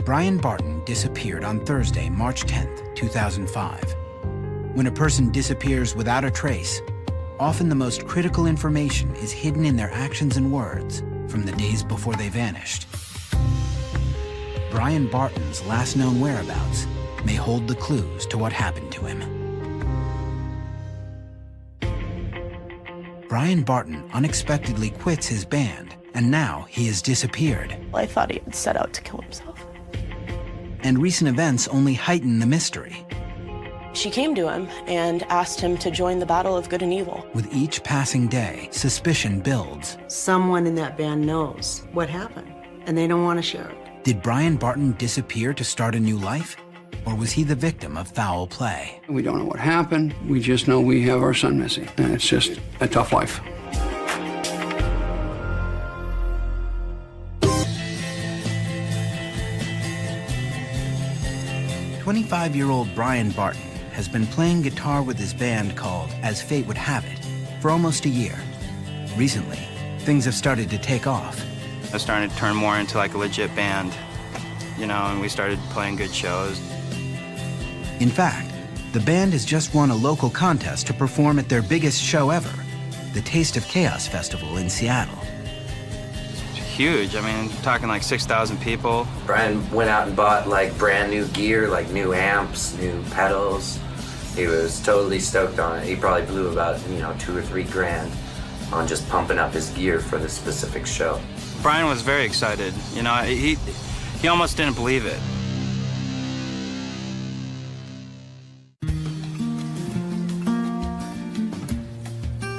Brian Barton disappeared on Thursday, March 10th, 2005. When a person disappears without a trace, often the most critical information is hidden in their actions and words from the days before they vanished. Brian Barton's last known whereabouts may hold the clues to what happened to him. Brian Barton unexpectedly quits his band, and now he has disappeared. I thought he had set out to kill himself. And recent events only heighten the mystery. She came to him and asked him to join the battle of good and evil. With each passing day, suspicion builds. Someone in that band knows what happened, and they don't want to share it. Did Brian Barton disappear to start a new life? Or was he the victim of foul play? We don't know what happened. We just know we have our son missing, and it's just a tough life. "25-year-old Brian Barton has been playing guitar with his band called As Fate Would Have It for almost a year. Recently, things have started to take off. I started to turn more into like a legit band, you know, and we started playing good shows. In fact, the band has just won a local contest to perform at their biggest show ever, the Taste of Chaos Festival in Seattle. It's huge. I mean, talking like 6,000 people. Brian went out and bought like brand new gear, like new amps, new pedals. He was totally stoked on it. He probably blew about, $2 or $3 grand on just pumping up his gear for the specific show. Brian was very excited. You know, he almost didn't believe it.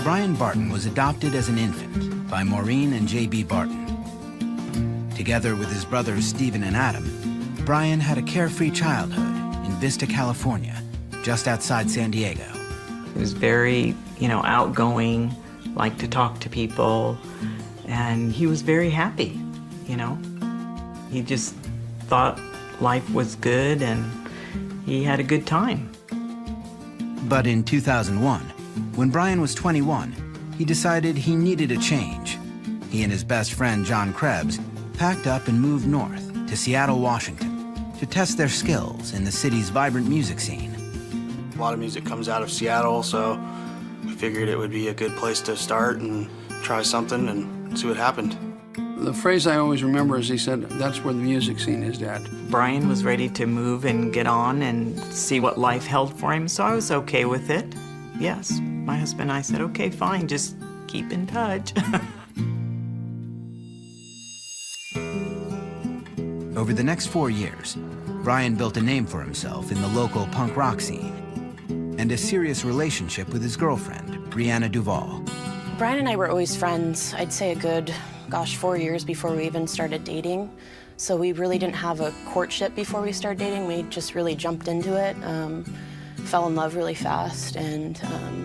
Brian Barton was adopted as an infant by Maureen and J.B. Barton. Together with his brothers Stephen and Adam, Brian had a carefree childhood in Vista, California, just outside San Diego. He was very, outgoing, liked to talk to people, and he was very happy, He just thought life was good and he had a good time. But in 2001, when Brian was 21, he decided he needed a change. He and his best friend, John Krebs, packed up and moved north to Seattle, Washington, to test their skills in the city's vibrant music scene. A lot of music comes out of Seattle, so we figured it would be a good place to start and try something and see what happened. The phrase I always remember is he said, "That's where the music scene is, Dad." Brian was ready to move and get on and see what life held for him, so I was okay with it. Yes, my husband and I said, okay, fine, just keep in touch. Over the next 4 years, Brian built a name for himself in the local punk rock scene and a serious relationship with his girlfriend, Brianna Duvall. Brian and I were always friends. I'd say a good, 4 years before we even started dating. So we really didn't have a courtship before we started dating. We just really jumped into it, fell in love really fast, and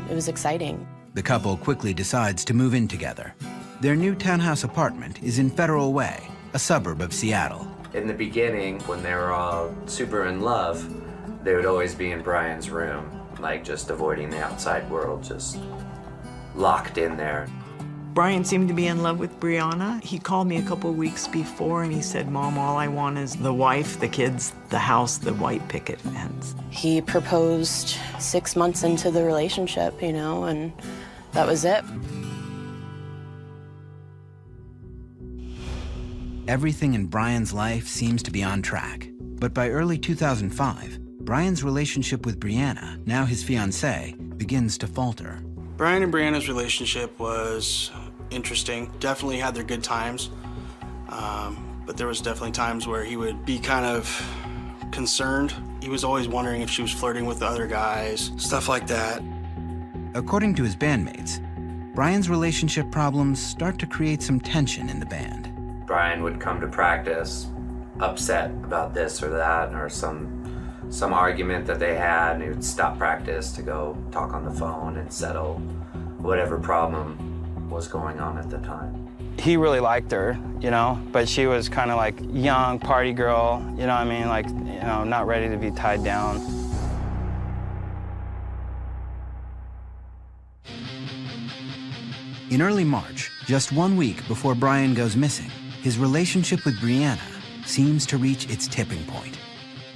it was exciting. The couple quickly decides to move in together. Their new townhouse apartment is in Federal Way, a suburb of Seattle. In the beginning, when they were all super in love, they would always be in Brian's room, like just avoiding the outside world, just locked in there. Brian seemed to be in love with Brianna. He called me a couple of weeks before and he said, Mom, all I want is the wife, the kids, the house, the white picket fence. He proposed 6 months into the relationship, and that was it. Everything in Brian's life seems to be on track. But by early 2005, Brian's relationship with Brianna, now his fiancée, begins to falter. Brian and Brianna's relationship was interesting. Definitely had their good times, but there was definitely times where he would be kind of concerned. He was always wondering if she was flirting with the other guys, stuff like that. According to his bandmates, Brian's relationship problems start to create some tension in the band. Brian would come to practice upset about this or that, or some argument that they had, and he would stop practice to go talk on the phone and settle whatever problem was going on at the time. He really liked her, but she was kind of like young party girl, not ready to be tied down. In early March, just 1 week before Brian goes missing, his relationship with Brianna seems to reach its tipping point.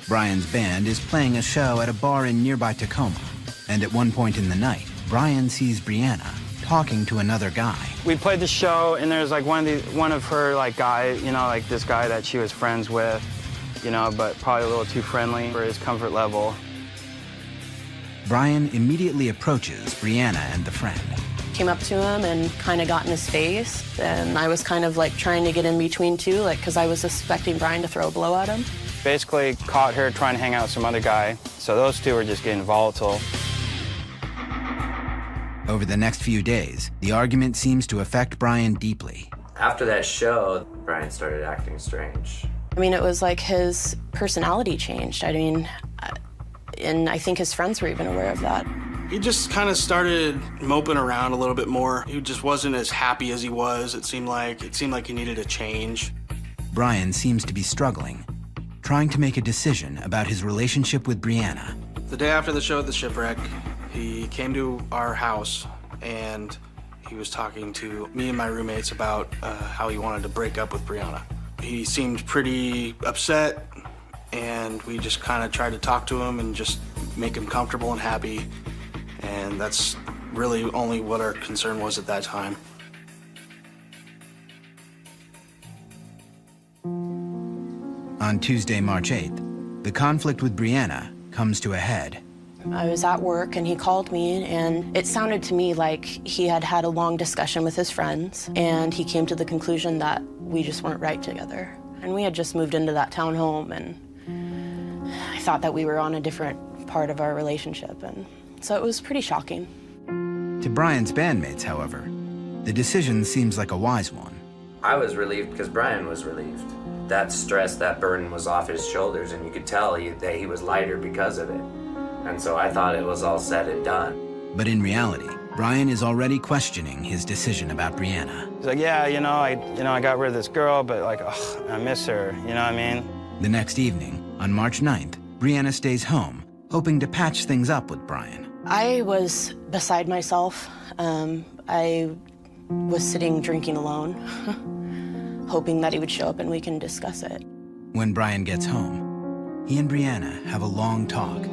Brian's band is playing a show at a bar in nearby Tacoma, and at one point in the night, Brian sees Brianna talking to another guy. We played the show, and there's like one of her like guys, you know, like this guy that she was friends with, you know, but probably a little too friendly for his comfort level. Brian immediately approaches Brianna and the friend. Came up to him and kind of got in his face, and I was kind of like trying to get in between too, like, because I was expecting Brian to throw a blow at him. Basically caught her trying to hang out with some other guy, so those two were just getting volatile. Over the next few days, the argument seems to affect Brian deeply. After that show, Brian started acting strange. I mean, it was like his personality changed. I mean, and I think his friends were even aware of that. He just kind of started moping around a little bit more. He just wasn't as happy as he was. It seemed like he needed a change. Brian seems to be struggling, trying to make a decision about his relationship with Brianna. The day after the show at the Shipwreck, he came to our house and he was talking to me and my roommates about how he wanted to break up with Brianna. He seemed pretty upset, and we just kind of tried to talk to him and just make him comfortable and happy. And that's really only what our concern was at that time. On Tuesday, March 8th, the conflict with Brianna comes to a head. I was at work and he called me, and it sounded to me like he had had a long discussion with his friends, and he came to the conclusion that we just weren't right together. And we had just moved into that townhome, and I thought that we were on a different part of our relationship, and so it was pretty shocking. To Brian's bandmates, however, the decision seems like a wise one. I was relieved because Brian was relieved. That stress, that burden was off his shoulders, and you could tell that he was lighter because of it. And so I thought it was all said and done. But in reality, Brian is already questioning his decision about Brianna. He's like, yeah, I got rid of this girl, but like, ugh, I miss her, you know what I mean? The next evening, on March 9th, Brianna stays home, hoping to patch things up with Brian. I was beside myself. I was sitting drinking alone, hoping that he would show up and we can discuss it. When Brian gets home, he and Brianna have a long talk,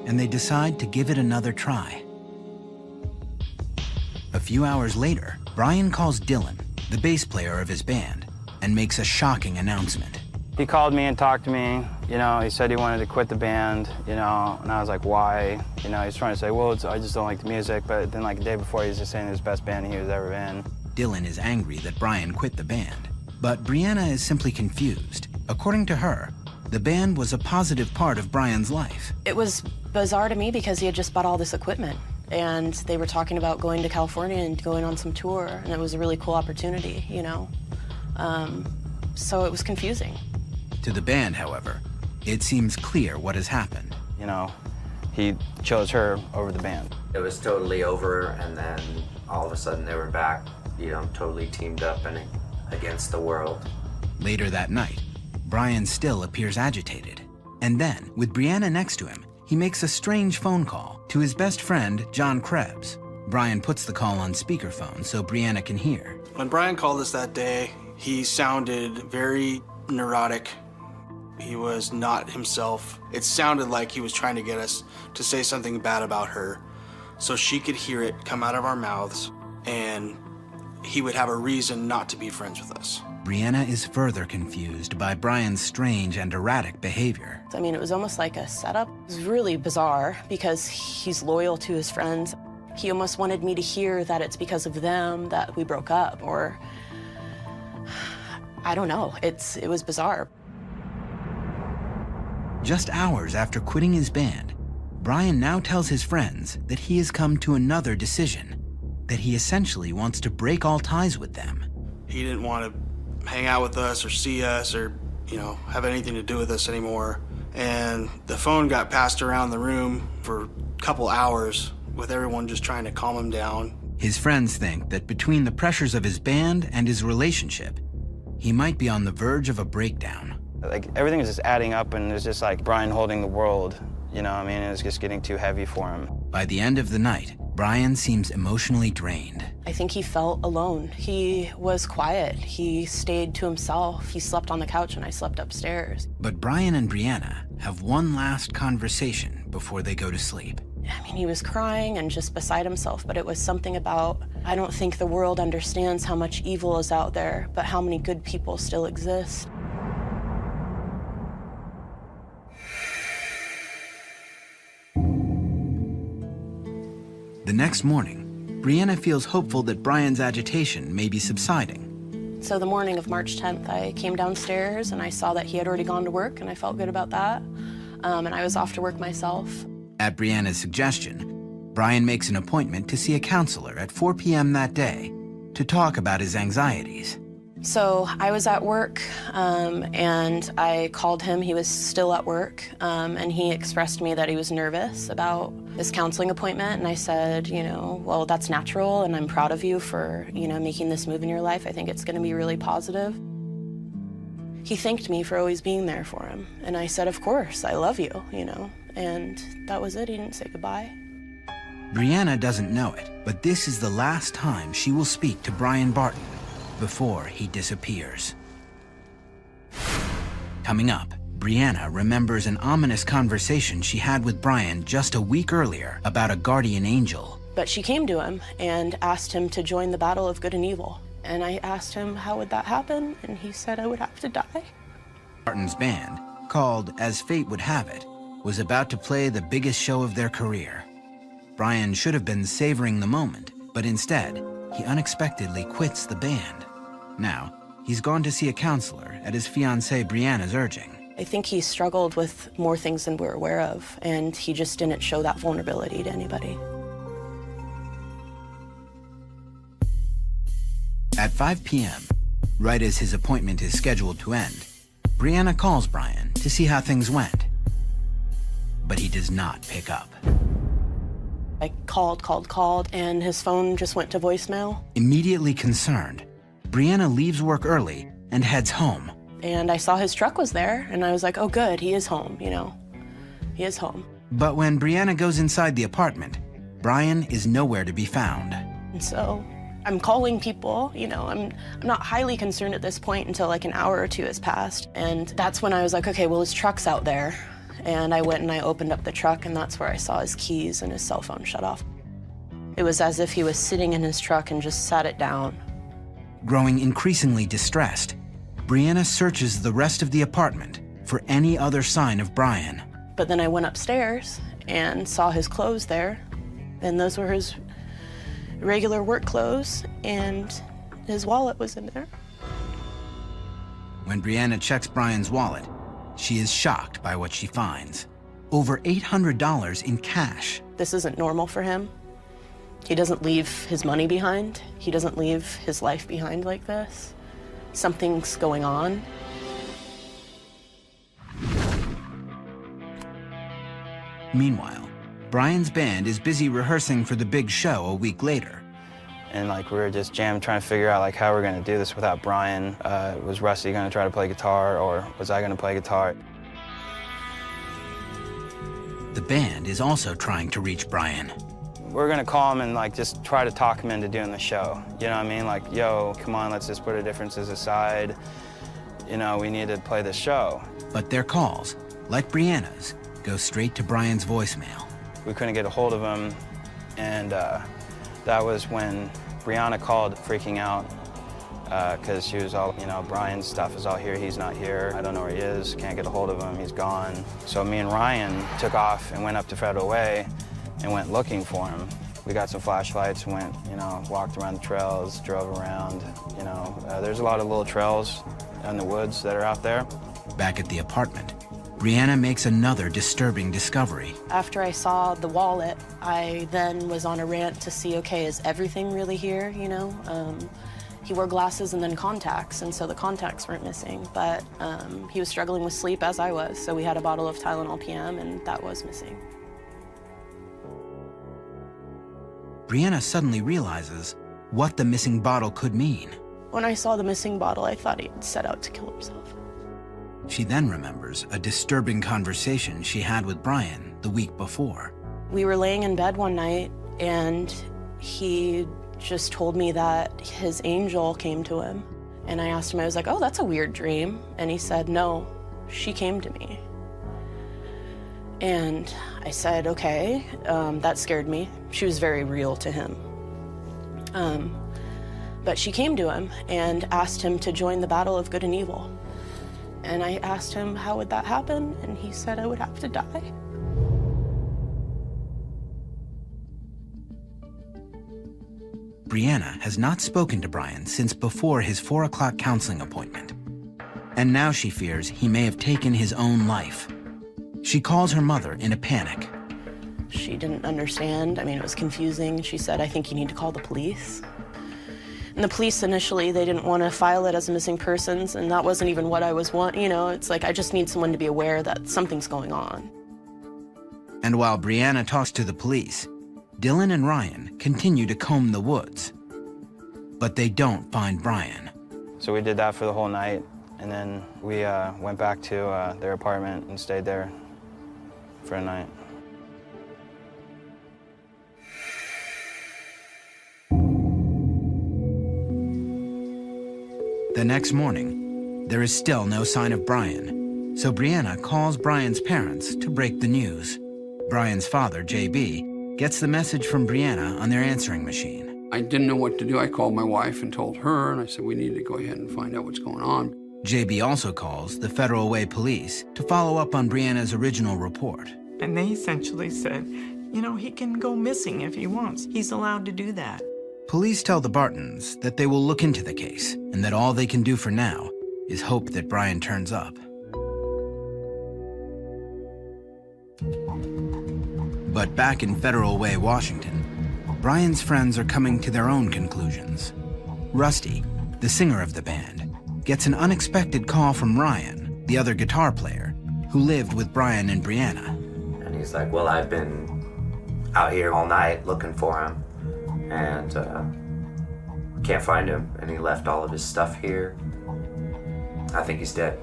and they decide to give it another try. A few hours later, Brian calls Dylan, the bass player of his band, and makes a shocking announcement. He called me and talked to me, you know, he said he wanted to quit the band, you know, and I was like, why? You know, he's trying to say, well, I just don't like the music, but then like the day before he was just saying it was the best band he was ever in. Dylan is angry that Brian quit the band, but Brianna is simply confused. According to her, the band was a positive part of Brian's life. It was bizarre to me because he had just bought all this equipment, and they were talking about going to California and going on some tour, and it was a really cool opportunity, you know. So it was confusing. To the band, however, it seems clear what has happened. You know, he chose her over the band. It was totally over, and then all of a sudden they were back, you know, totally teamed up and against the world. Later that night, Brian still appears agitated. And then, with Brianna next to him, he makes a strange phone call to his best friend, John Krebs. Brian puts the call on speakerphone so Brianna can hear. When Brian called us that day, he sounded very neurotic. He was not himself. It sounded like he was trying to get us to say something bad about her so she could hear it come out of our mouths, and he would have a reason not to be friends with us. Brianna is further confused by Brian's strange and erratic behavior. I mean, it was almost like a setup. It was really bizarre because he's loyal to his friends. He almost wanted me to hear that it's because of them that we broke up, or I don't know. It was bizarre. Just hours after quitting his band, Brian now tells his friends that he has come to another decision, that he essentially wants to break all ties with them. He didn't want to hang out with us or see us or, you know, have anything to do with us anymore. And the phone got passed around the room for a couple hours with everyone just trying to calm him down. His friends think that between the pressures of his band and his relationship, he might be on the verge of a breakdown. Like, everything is just adding up, and it's just like Brian holding the world, you know what I mean? It's just getting too heavy for him. By the end of the night, Brian seems emotionally drained. I think he felt alone. He was quiet. He stayed to himself. He slept on the couch and I slept upstairs. But Brian and Brianna have one last conversation before they go to sleep. I mean, he was crying and just beside himself, but it was something about, I don't think the world understands how much evil is out there, but how many good people still exist. The next morning, Brianna feels hopeful that Brian's agitation may be subsiding. So the morning of March 10th, I came downstairs and I saw that he had already gone to work, and I felt good about that. And I was off to work myself. At Brianna's suggestion, Brian makes an appointment to see a counselor at 4 p.m. that day to talk about his anxieties. So I was at work and I called him. He was still at work and he expressed to me that he was nervous about this counseling appointment. And I said, you know, well, that's natural and I'm proud of you for, you know, making this move in your life. I think it's going to be really positive. He thanked me for always being there for him. And I said, of course, I love you, you know, and that was it. He didn't say goodbye. Brianna doesn't know it, but this is the last time she will speak to Brian Barton before he disappears. Coming up, Brianna remembers an ominous conversation she had with Brian just a week earlier about a guardian angel. But she came to him and asked him to join the battle of good and evil. And I asked him, how would that happen? And he said I would have to die. Barton's band, called As Fate Would Have It, was about to play the biggest show of their career. Brian should have been savoring the moment, but instead, he unexpectedly quits the band. Now, he's gone to see a counselor at his fiancée Brianna's urging. I think he struggled with more things than we're aware of, and he just didn't show that vulnerability to anybody. At 5 p.m., right as his appointment is scheduled to end, Brianna calls Brian to see how things went. But he does not pick up. I called, and his phone just went to voicemail. Immediately concerned, Brianna leaves work early and heads home. And I saw his truck was there, and I was like, oh good, he is home, you know. He is home. But when Brianna goes inside the apartment, Brian is nowhere to be found. And so I'm calling people, you know, I'm not highly concerned at this point until like an hour or two has passed. And that's when I was like, okay, well, his truck's out there. And I went and I opened up the truck, and that's where I saw his keys and his cell phone shut off. It was as if he was sitting in his truck and just sat it down. Growing increasingly distressed, Brianna searches the rest of the apartment for any other sign of Brian. But then I went upstairs and saw his clothes there, and those were his regular work clothes, and his wallet was in there. When Brianna checks Brian's wallet, she is shocked by what she finds. Over $800 in cash. This isn't normal for him. He doesn't leave his money behind. He doesn't leave his life behind like this. Something's going on. Meanwhile, Brian's band is busy rehearsing for the big show a week later. And like we were just jammed trying to figure out like how we're gonna do this without Brian. Was Rusty gonna try to play guitar, or was I gonna play guitar? The band is also trying to reach Brian. We're gonna call him and like just try to talk him into doing the show. You know what I mean? Like, yo, come on, let's just put our differences aside. You know, we need to play this show. But their calls, like Brianna's, go straight to Brian's voicemail. We couldn't get a hold of him, and that was when Brianna called, freaking out, because she was all, you know, Brian's stuff is all here, he's not here. I don't know where he is, can't get a hold of him, he's gone. So me and Ryan took off and went up to Federal Way and went looking for him. We got some flashlights and went, you know, walked around the trails, drove around, you know. There's a lot of little trails in the woods that are out there. Back at the apartment, Brianna makes another disturbing discovery. After I saw the wallet, I then was on a rant to see, okay, is everything really here, you know? He wore glasses and then contacts, and so the contacts weren't missing, but he was struggling with sleep as I was, so we had a bottle of Tylenol PM, and that was missing. Brianna suddenly realizes what the missing bottle could mean. When I saw the missing bottle, I thought he'd set out to kill himself. She then remembers a disturbing conversation she had with Brian the week before. We were laying in bed one night, And he just told me that his angel came to him. And I asked him, I was like, oh, that's a weird dream. And he said, no, she came to me. And I said, okay, that scared me. She was very real to him. But she came to him and asked him to join the battle of good and evil. And I asked him, how would that happen? And he said, I would have to die. Brianna has not spoken to Brian since before his 4 o'clock counseling appointment. And now she fears he may have taken his own life. She calls her mother in a panic. She didn't understand. I mean, it was confusing. She said, I think you need to call the police. And the police initially, they didn't want to file it as a missing persons, and that wasn't even what I was wanting. You know, it's like, I just need someone to be aware that something's going on. And while Brianna talks to the police, Dylan and Ryan continue to comb the woods. But they don't find Brian. So we did that for the whole night, and then we went back to their apartment and stayed there for a night. The next morning, there is still no sign of Brian, so Brianna calls Brian's parents to break the news. Brian's father, JB, gets the message from Brianna on their answering machine. I didn't know what to do. I called my wife and told her, and I said, we need to go ahead and find out what's going on. JB also calls the Federal Way Police to follow up on Brianna's original report. And they essentially said, you know, he can go missing if he wants. He's allowed to do that. Police tell the Bartons that they will look into the case and that all they can do for now is hope that Brian turns up. But back in Federal Way, Washington, Brian's friends are coming to their own conclusions. Rusty, the singer of the band, gets an unexpected call from Ryan, the other guitar player, who lived with Brian and Brianna. And he's like, well, I've been out here all night looking for him and can't find him. And he left all of his stuff here. I think he's dead.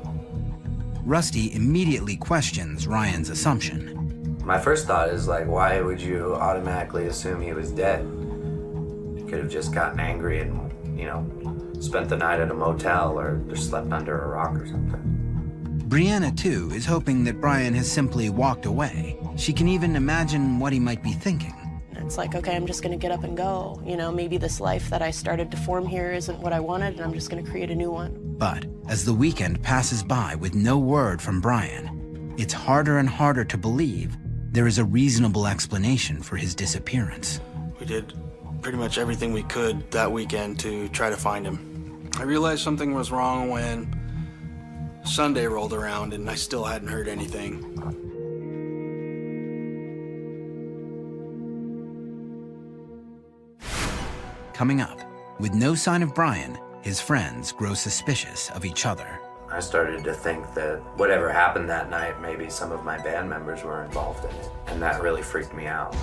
Rusty immediately questions Ryan's assumption. My first thought is like, why would you automatically assume he was dead? You could have just gotten angry and, you know, spent the night at a motel or just slept under a rock or something. Brianna, too, is hoping that Brian has simply walked away. She can even imagine what he might be thinking. It's like, okay, I'm just gonna get up and go. You know, maybe this life that I started to form here isn't what I wanted, and I'm just gonna create a new one. But as the weekend passes by with no word from Brian, it's harder and harder to believe there is a reasonable explanation for his disappearance. We did pretty much everything we could that weekend to try to find him. I realized something was wrong when Sunday rolled around and I still hadn't heard anything. Coming up, with no sign of Brian, his friends grow suspicious of each other. I started to think that whatever happened that night, maybe some of my band members were involved in it, and that really freaked me out.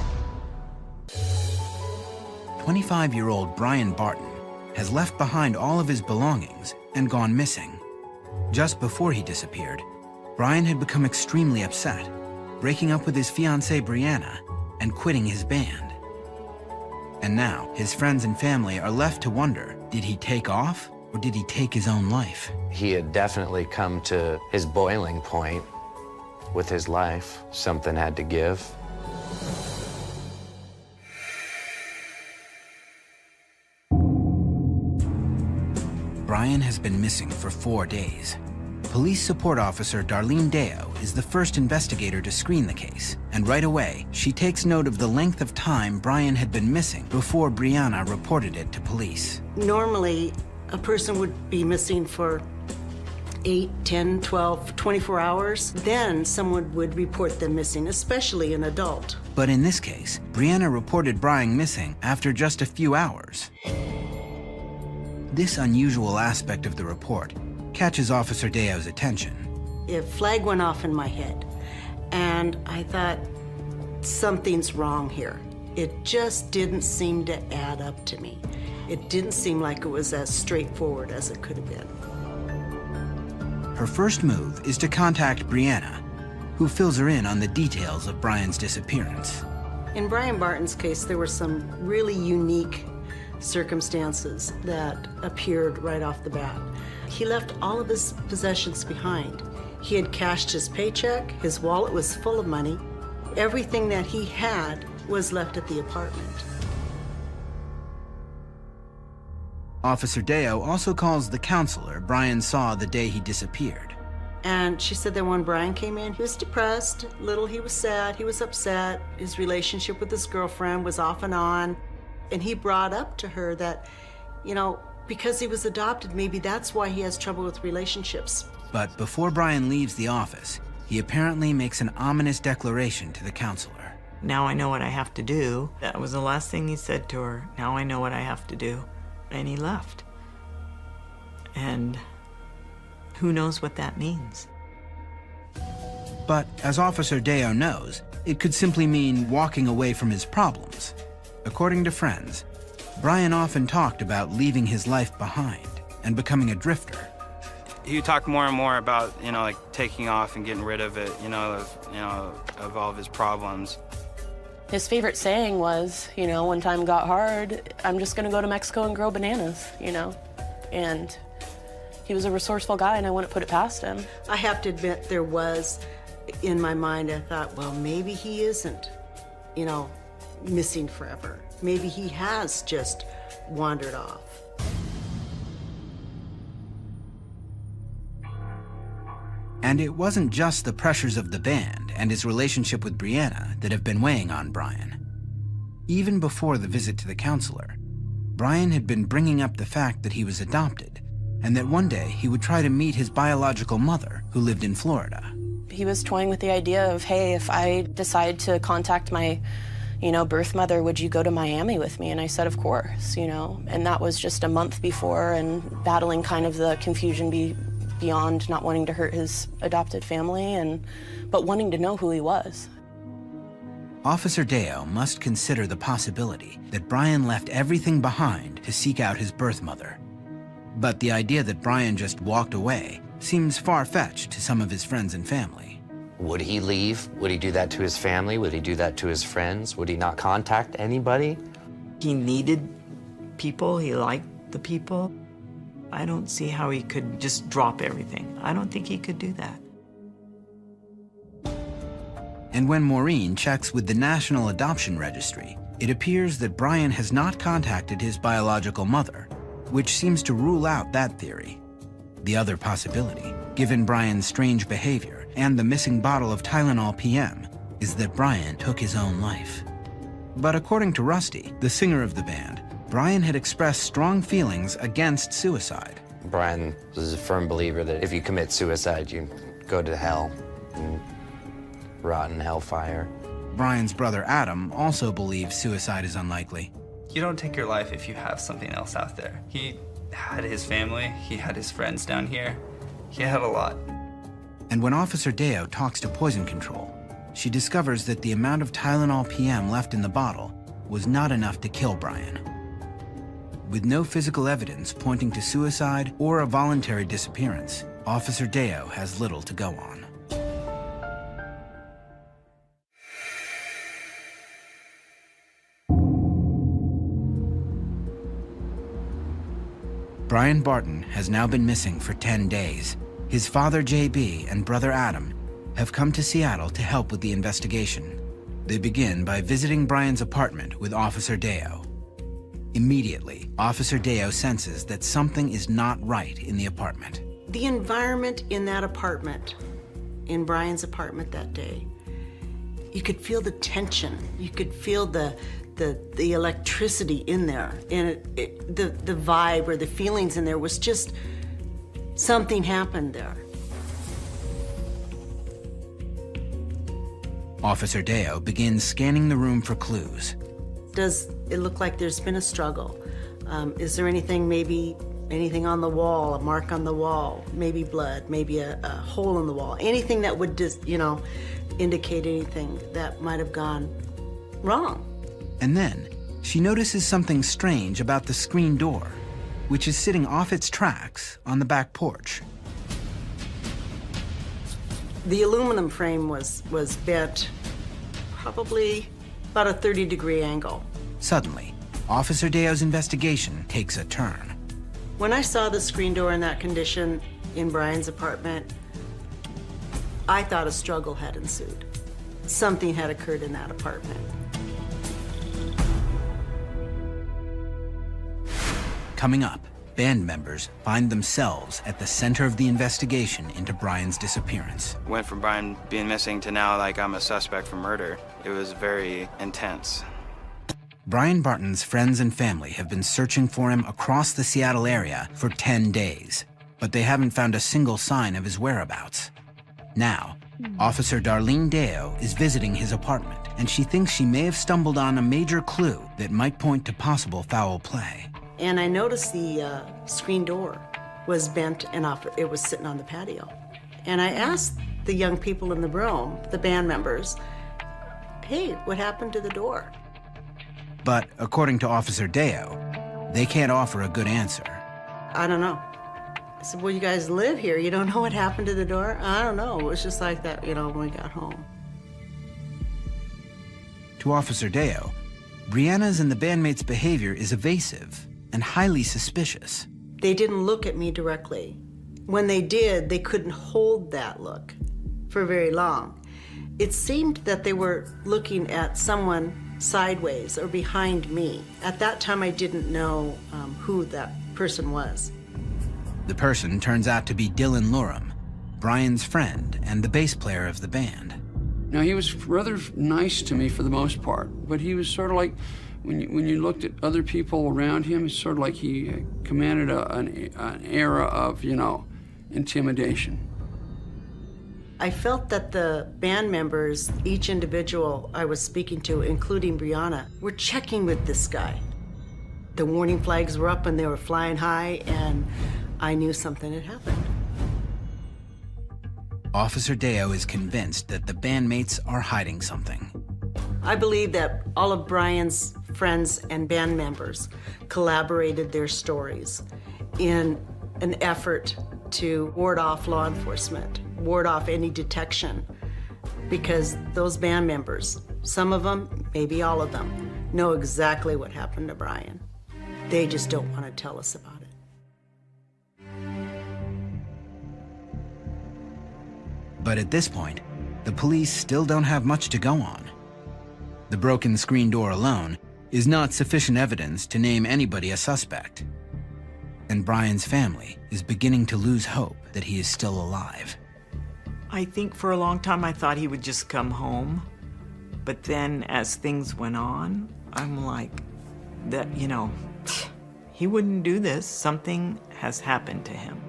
25-year-old Brian Barton has left behind all of his belongings and gone missing. Just before he disappeared, Brian had become extremely upset, breaking up with his fiancée Brianna and quitting his band. And now his friends and family are left to wonder, did he take off or did he take his own life? He had definitely come to his boiling point with his life. Something had to give. Brian has been missing for 4 days. Police support officer Darlene Deo is the first investigator to screen the case, and right away, she takes note of the length of time Brian had been missing before Brianna reported it to police. Normally, a person would be missing for 8, 10, 12, 24 hours. Then someone would report them missing, especially an adult. But in this case, Brianna reported Brian missing after just a few hours. This unusual aspect of the report catches Officer Deo's attention. A flag went off in my head, and I thought, something's wrong here. It just didn't seem to add up to me. It didn't seem like it was as straightforward as it could have been. Her first move is to contact Brianna, who fills her in on the details of Brian's disappearance. In Brian Barton's case, there were some really unique circumstances that appeared right off the bat. He left all of his possessions behind. He had cashed his paycheck, his wallet was full of money. Everything that he had was left at the apartment. Officer Deo also calls the counselor Brian saw the day he disappeared. And she said that when Brian came in, he was depressed, he was sad, he was upset. His relationship with his girlfriend was off and on. And he brought up to her that, you know, because he was adopted, maybe that's why he has trouble with relationships. But before Brian leaves the office, he apparently makes an ominous declaration to the counselor. Now I know what I have to do. That was the last thing he said to her. Now I know what I have to do. And he left. And who knows what that means? But as Officer Deo knows, it could simply mean walking away from his problems. According to friends, Brian often talked about leaving his life behind and becoming a drifter. He talked more and more about, you know, like taking off and getting rid of it, of all of his problems. His favorite saying was, you know, when time got hard, I'm just gonna go to Mexico and grow bananas, you know? And he was a resourceful guy and I wouldn't put it past him. I have to admit there was, in my mind, I thought, well, maybe he isn't, you know, missing forever. Maybe he has just wandered off. And it wasn't just the pressures of the band and his relationship with Brianna that have been weighing on Brian. Even before the visit to the counselor, Brian had been bringing up the fact that he was adopted and that one day he would try to meet his biological mother, who lived in Florida. He was toying with the idea of, hey, if I decide to contact my, you know, birth mother, would you go to Miami with me? And I said, of course, you know. And that was just a month before, and battling kind of the confusion beyond not wanting to hurt his adopted family, but wanting to know who he was. Officer Deo must consider the possibility that Brian left everything behind to seek out his birth mother. But the idea that Brian just walked away seems far-fetched to some of his friends and family. Would he leave? Would he do that to his family? Would he do that to his friends? Would he not contact anybody? He needed people. He liked the people. I don't see how he could just drop everything. I don't think he could do that. And when Maureen checks with the National Adoption Registry, it appears that Brian has not contacted his biological mother, which seems to rule out that theory. The other possibility, given Brian's strange behavior and the missing bottle of Tylenol PM, is that Brian took his own life. But according to Rusty, the singer of the band, Brian had expressed strong feelings against suicide. Brian was a firm believer that if you commit suicide, you go to hell and rot in hellfire. Brian's brother Adam also believes suicide is unlikely. You don't take your life if you have something else out there. He had his family, he had his friends down here. He had a lot. And when Officer Deo talks to Poison Control, she discovers that the amount of Tylenol PM left in the bottle was not enough to kill Brian. With no physical evidence pointing to suicide or a voluntary disappearance, Officer Deo has little to go on. Brian Barton has now been missing for 10 days. His father, JB, and brother Adam have come to Seattle to help with the investigation. They begin by visiting Brian's apartment with Officer Deo. Immediately, Officer Deo senses that something is not right in the apartment. The environment in that apartment, in Brian's apartment that day, you could feel the tension. You could feel the electricity in there, and the vibe or the feelings in there was just something happened there. Officer Deo begins scanning the room for clues. Does it look like there's been a struggle? Is there anything, maybe anything on the wall, a mark on the wall, maybe blood, maybe a hole in the wall, anything that would just, indicate anything that might have gone wrong? And then she notices something strange about the screen door, which is sitting off its tracks on the back porch. The aluminum frame was bent probably about a 30-degree angle. Suddenly, Officer Deo's investigation takes a turn. When I saw the screen door in that condition in Brian's apartment, I thought a struggle had ensued. Something had occurred in that apartment. Coming up, band members find themselves at the center of the investigation into Brian's disappearance. Went from Brian being missing to now like I'm a suspect for murder. It was very intense. Brian Barton's friends and family have been searching for him across the Seattle area for 10 days, but they haven't found a single sign of his whereabouts. Now, Officer Darlene Deo is visiting his apartment, and she thinks she may have stumbled on a major clue that might point to possible foul play. And I noticed the screen door was bent and off. It was sitting on the patio. And I asked the young people in the room, the band members, hey, what happened to the door? But according to Officer Deo, they can't offer a good answer. I don't know. I said, well, you guys live here. You don't know what happened to the door? I don't know. It was just like that, you know, when we got home. To Officer Deo, Brianna's and the bandmates' behavior is evasive and highly suspicious. They didn't look at me directly. When they did, they couldn't hold that look for very long. It seemed that they were looking at someone sideways or behind me. At that time, I didn't know who that person was. The person turns out to be Dylan Lorem, Brian's friend and the bass player of the band. Now, he was rather nice to me for the most part, but he was sort of like, when you looked at other people around him, it's sort of like he commanded an era of, you know, intimidation. I felt that the band members, each individual I was speaking to, including Brianna, were checking with this guy. The warning flags were up and they were flying high, and I knew something had happened. Officer Deo is convinced that the bandmates are hiding something. I believe that all of Brian's friends and band members collaborated their stories in an effort to ward off law enforcement, ward off any detection, because those band members, some of them, maybe all of them, know exactly what happened to Brian. They just don't want to tell us about it. But at this point, the police still don't have much to go on. The broken screen door alone is not sufficient evidence to name anybody a suspect. And Brian's family is beginning to lose hope that he is still alive. I think for a long time I thought he would just come home. But then as things went on, I'm like, that, you know, he wouldn't do this. Something has happened to him.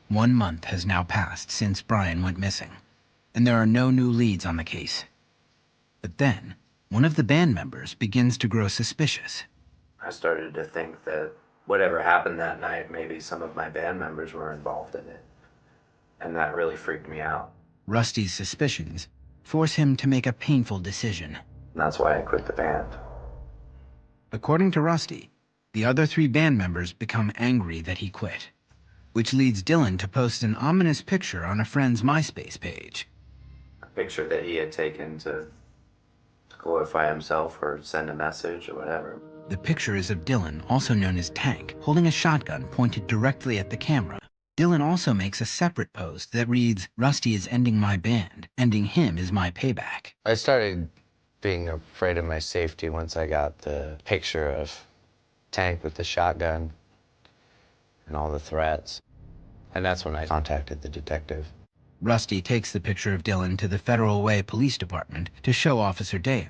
One month has now passed since Brian went missing, and there are no new leads on the case. But then, one of the band members begins to grow suspicious. I started to think that whatever happened that night, maybe some of my band members were involved in it. And that really freaked me out. Rusty's suspicions force him to make a painful decision. And that's why I quit the band. According to Rusty, the other 3 band members become angry that he quit, which leads Dylan to post an ominous picture on a friend's MySpace page. A picture that he had taken to glorify himself or send a message or whatever. The picture is of Dylan, also known as Tank, holding a shotgun pointed directly at the camera. Dylan also makes a separate post that reads, "Rusty is ending my band. Ending him is my payback." I started being afraid of my safety once I got the picture of Tank with the shotgun and all the threats. And that's when I contacted the detective. Rusty takes the picture of Dylan to the Federal Way Police Department to show Officer Deo.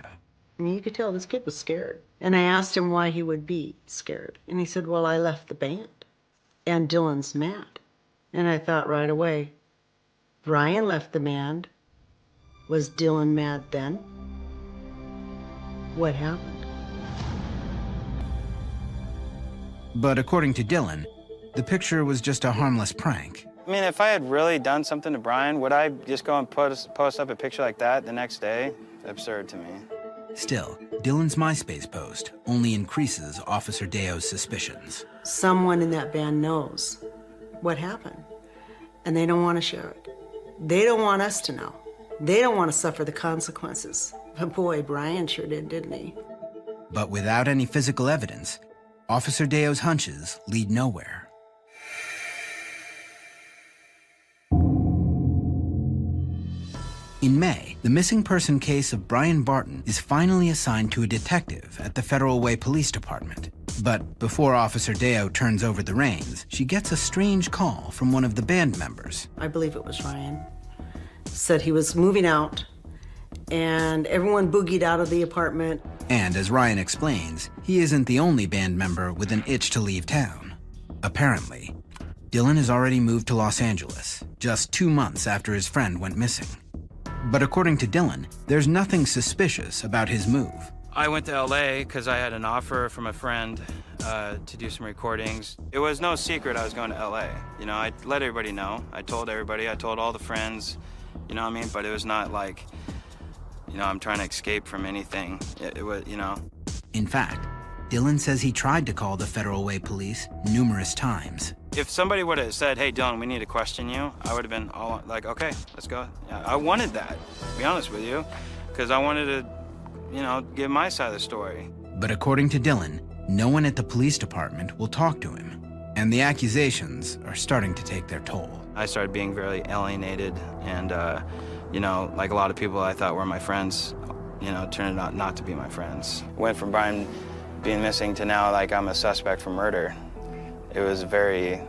I mean, you could tell this kid was scared. And I asked him why he would be scared. And he said, well, I left the band. And Dylan's mad. And I thought right away, Brian left the band. Was Dylan mad then? What happened? But according to Dylan, the picture was just a harmless prank. I mean, if I had really done something to Brian, would I just go and post up a picture like that the next day? It's absurd to me. Still, Dylan's MySpace post only increases Officer Deo's suspicions. Someone in that band knows what happened. and they don't want to share it. They don't want us to know. They don't want to suffer the consequences. But boy, Brian sure did, didn't he? But without any physical evidence, Officer Deo's hunches lead nowhere. In May, the missing person case of Brian Barton is finally assigned to a detective at the Federal Way Police Department. But before Officer Deo turns over the reins, she gets a strange call from one of the band members. I believe it was Ryan. Said he was moving out, and everyone boogied out of the apartment. And as Ryan explains, he isn't the only band member with an itch to leave town. Apparently, Dylan has already moved to Los Angeles, just 2 months after his friend went missing. But according to Dylan, there's nothing suspicious about his move. I went to LA because I had an offer from a friend to do some recordings. It was no secret I was going to LA. You know, I let everybody know. I told everybody, I told all the friends, you know what I mean? But it was not like, you know, I'm trying to escape from anything. It was, you know. In fact, Dylan says he tried to call the Federal Way Police numerous times. If somebody would have said, hey, Dylan, we need to question you, I would have been all like, okay, let's go. Yeah, I wanted that, to be honest with you, because I wanted to, you know, give my side of the story. But according to Dylan, no one at the police department will talk to him, and the accusations are starting to take their toll. I started being very alienated, and, you know, like a lot of people I thought were my friends, you know, turned out not to be my friends. Went from Brian being missing to now, like, I'm a suspect for murder. It was very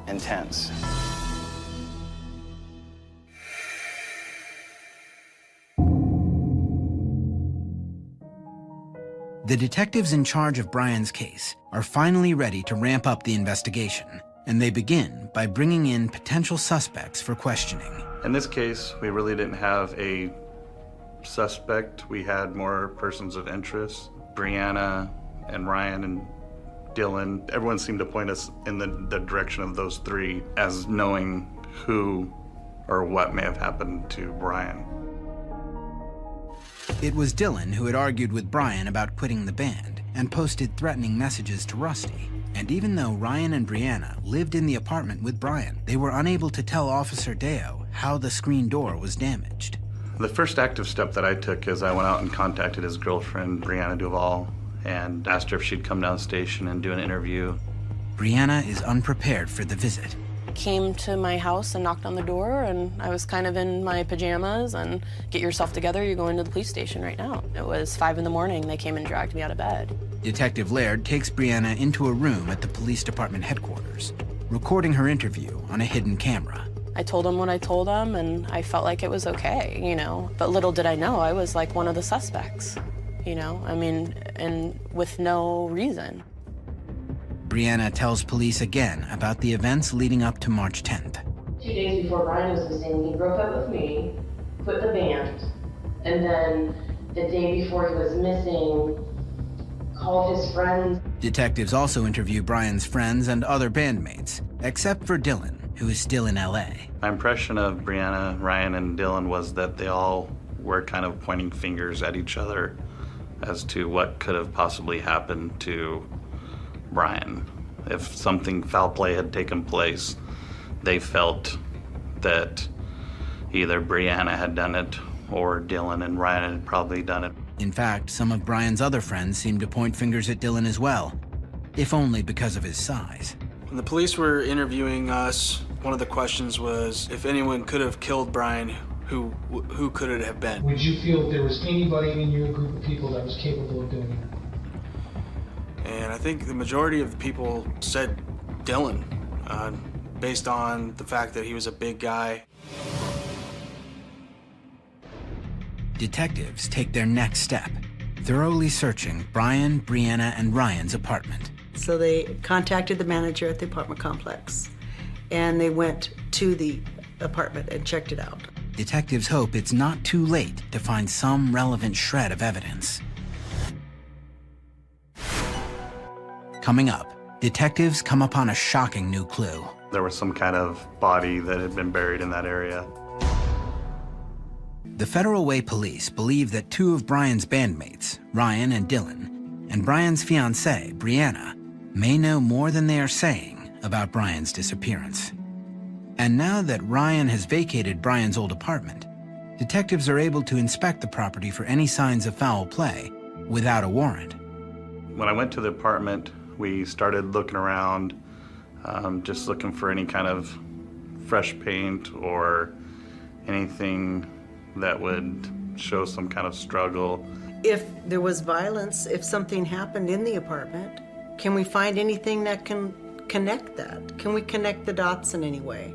intense. The detectives in charge of Brian's case are finally ready to ramp up the investigation, and they begin by bringing in potential suspects for questioning. In this case, we really didn't have a suspect. We had more persons of interest. Brianna and Ryan and Dylan, everyone seemed to point us in the direction of those three as knowing who or what may have happened to Brian. It was Dylan who had argued with Brian about quitting the band and posted threatening messages to Rusty. And even though Ryan and Brianna lived in the apartment with Brian, they were unable to tell Officer Deo how the screen door was damaged. The first active step that I took is I went out and contacted his girlfriend, Brianna Duval, and asked her if she'd come down the station and do an interview. Brianna is unprepared for the visit. Came to my house and knocked on the door, and I was kind of in my pajamas and get yourself together, you're going to the police station right now. It was 5 in the morning, they came and dragged me out of bed. Detective Laird takes Brianna into a room at the police department headquarters, recording her interview on a hidden camera. I told him what I told him, and I felt like it was okay, you know. But little did I know I was like one of the suspects, you know? I mean, and with no reason. Brianna tells police again about the events leading up to March 10th. 2 days before Brian was missing, he broke up with me, quit the band, and then the day before he was missing, called his friends. Detectives also interview Brian's friends and other bandmates, except for Dylan, who is still in LA. My impression of Brianna, Ryan, and Dylan was that they all were kind of pointing fingers at each other as to what could have possibly happened to Brian. If something foul play had taken place, they felt that either Brianna had done it or Dylan and Ryan had probably done it. In fact, some of Brian's other friends seemed to point fingers at Dylan as well, if only because of his size. When the police were interviewing us, one of the questions was if anyone could have killed Brian, who could it have been? Would you feel there was anybody in your group of people that was capable of doing it? And I think the majority of the people said Dylan, based on the fact that he was a big guy. Detectives take their next step, thoroughly searching Brian, Brianna, and Ryan's apartment. So they contacted the manager at the apartment complex, and they went to the apartment and checked it out. Detectives hope it's not too late to find some relevant shred of evidence. Coming up, detectives come upon a shocking new clue. There was some kind of body that had been buried in that area. The Federal Way Police believe that 2 of Brian's bandmates, Ryan and Dylan, and Brian's fiancée, Brianna, may know more than they are saying about Brian's disappearance. And now that Ryan has vacated Brian's old apartment, detectives are able to inspect the property for any signs of foul play without a warrant. When I went to the apartment, we started looking around, just looking for any kind of fresh paint or anything that would show some kind of struggle. If there was violence, if something happened in the apartment, can we find anything that can connect that? Can we connect the dots in any way?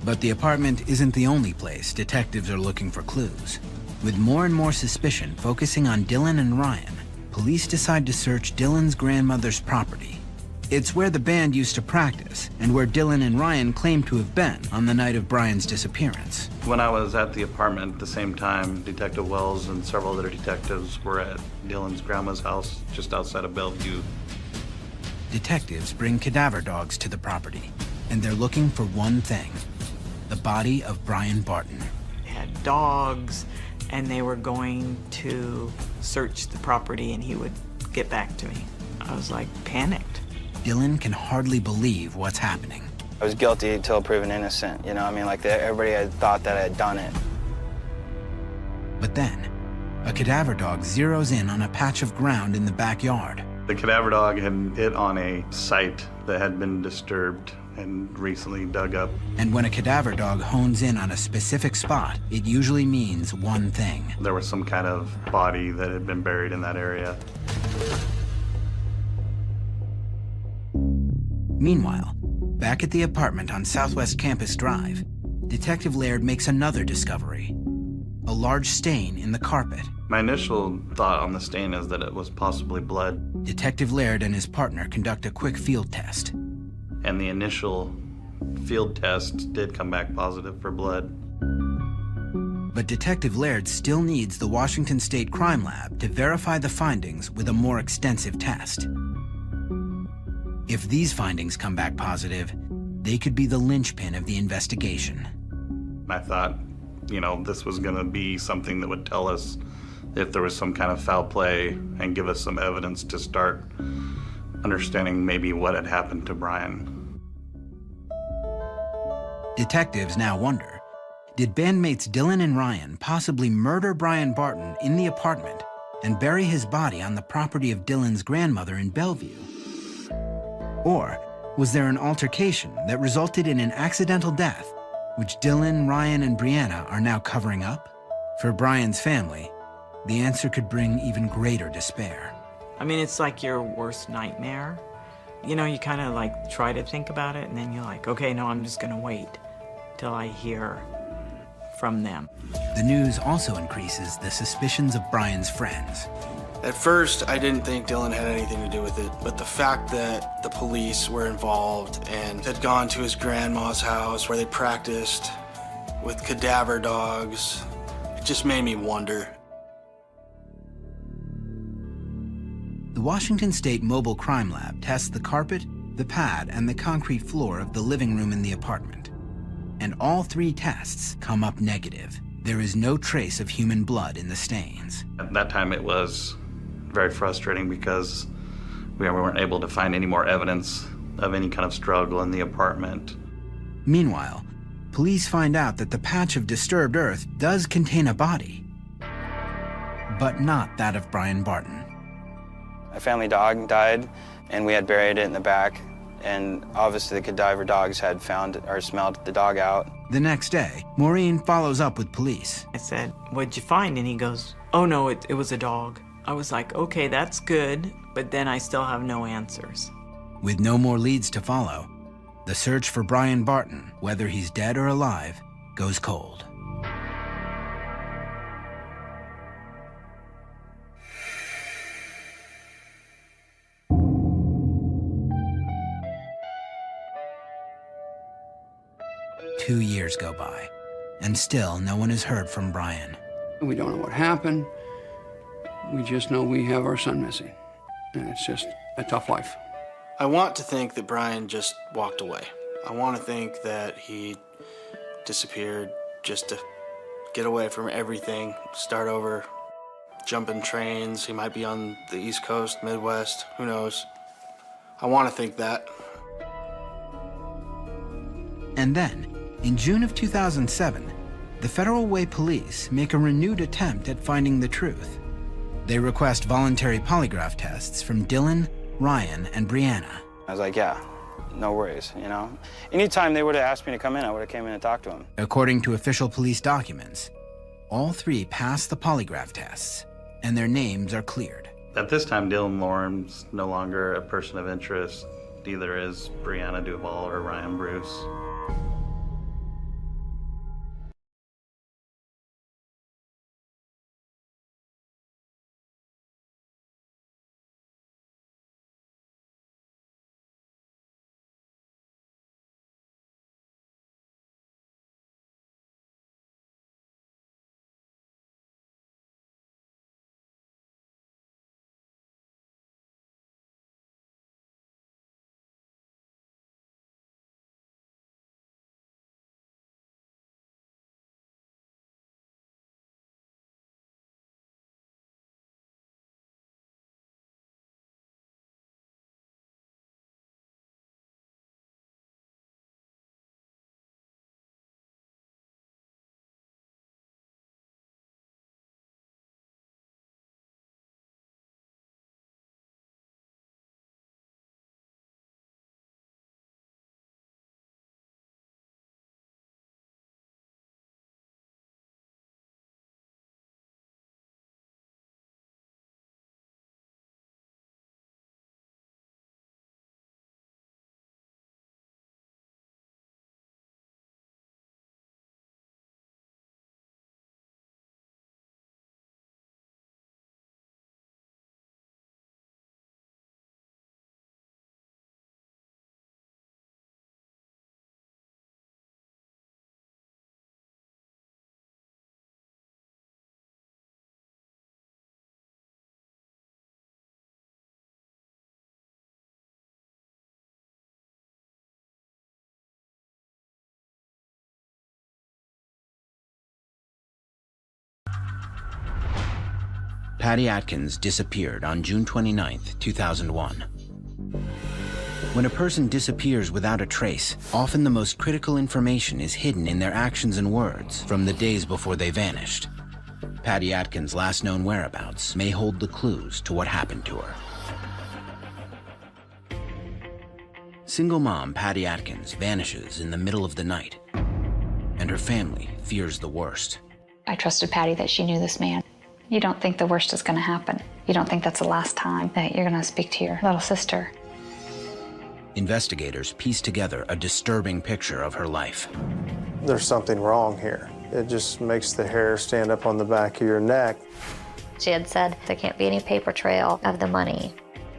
But the apartment isn't the only place detectives are looking for clues. With more and more suspicion focusing on Dylan and Ryan, police decide to search Dylan's grandmother's property. It's where the band used to practice and where Dylan and Ryan claim to have been on the night of Brian's disappearance. When I was at the apartment at the same time, Detective Wells and several other detectives were at Dylan's grandma's house just outside of Bellevue. Detectives bring cadaver dogs to the property, and they're looking for one thing: the body of Brian Barton. They had dogs, and they were going to search the property, and he would get back to me. I was like panicked. Dylan can hardly believe what's happening. I was guilty until proven innocent, you know? I mean, like, everybody had thought that I had done it. But then, a cadaver dog zeroes in on a patch of ground in the backyard. The cadaver dog had hit on a site that had been disturbed and recently dug up. And when a cadaver dog hones in on a specific spot, it usually means one thing. There was some kind of body that had been buried in that area. Meanwhile, back at the apartment on Southwest Campus Drive, Detective Laird makes another discovery: a large stain in the carpet. My initial thought on the stain is that it was possibly blood. Detective Laird and his partner conduct a quick field test. And the initial field test did come back positive for blood. But Detective Laird still needs the Washington State Crime Lab to verify the findings with a more extensive test. If these findings come back positive, they could be the linchpin of the investigation. I thought, you know, this was gonna be something that would tell us if there was some kind of foul play and give us some evidence to start understanding maybe what had happened to Brian. Detectives now wonder, did bandmates Dylan and Ryan possibly murder Brian Barton in the apartment and bury his body on the property of Dylan's grandmother in Bellevue? Or was there an altercation that resulted in an accidental death, which Dylan, Ryan, and Brianna are now covering up? For Brian's family, the answer could bring even greater despair. I mean, it's like your worst nightmare. You know, you kind of like try to think about it, and then you're like, okay, no, I'm just gonna wait till I hear from them. The news also increases the suspicions of Brian's friends. At first, I didn't think Dylan had anything to do with it, but the fact that the police were involved and had gone to his grandma's house where they practiced with cadaver dogs, it just made me wonder. The Washington State Mobile Crime Lab tests the carpet, the pad, and the concrete floor of the living room in the apartment. And all three tests come up negative. There is no trace of human blood in the stains. At that time, it was very frustrating because we weren't able to find any more evidence of any kind of struggle in the apartment. Meanwhile, police find out that the patch of disturbed earth does contain a body, but not that of Brian Barton. A family dog died, and we had buried it in the back, and obviously the cadaver dogs had found or smelled the dog out. The next day, Maureen follows up with police. I said, what'd you find? And he goes, oh no, it was a dog. I was like, okay, that's good, but then I still have no answers. With no more leads to follow, the search for Brian Barton, whether he's dead or alive, goes cold. Two years go by, and still no one has heard from Brian. We don't know what happened. We just know we have our son missing, and it's just a tough life. I want to think that Brian just walked away. I want to think that he disappeared just to get away from everything, start over, jumping trains. He might be on the East Coast, Midwest, who knows. I want to think that. And then, in June of 2007, the Federal Way Police make a renewed attempt at finding the truth. They request voluntary polygraph tests from Dylan, Ryan, and Brianna. I was like, yeah, no worries, you know? Anytime they would have asked me to come in, I would have came in and talked to them. According to official police documents, all three pass the polygraph tests, and their names are cleared. At this time, Dylan Lorm's no longer a person of interest. Neither is Brianna Duval or Ryan Bruce. Patty Atkins disappeared on June 29, 2001. When a person disappears without a trace, often the most critical information is hidden in their actions and words from the days before they vanished. Patty Atkins' last known whereabouts may hold the clues to what happened to her. Single mom Patty Atkins vanishes in the middle of the night, and her family fears the worst. I trusted Patty that she knew this man. You don't think the worst is going to happen. You don't think that's the last time that you're going to speak to your little sister. Investigators piece together a disturbing picture of her life. There's something wrong here. It just makes the hair stand up on the back of your neck. She had said there can't be any paper trail of the money.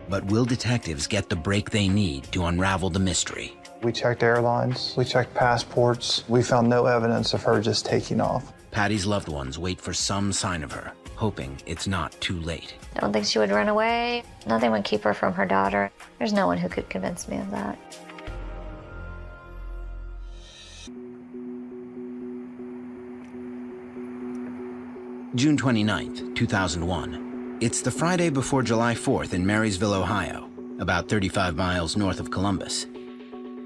But will detectives get the break they need to unravel the mystery? We checked airlines, we checked passports. We found no evidence of her just taking off. Patty's loved ones wait for some sign of her, hoping it's not too late. I don't think she would run away. Nothing would keep her from her daughter. There's no one who could convince me of that. June 29th, 2001. It's the Friday before July 4th in Marysville, Ohio, about 35 miles north of Columbus.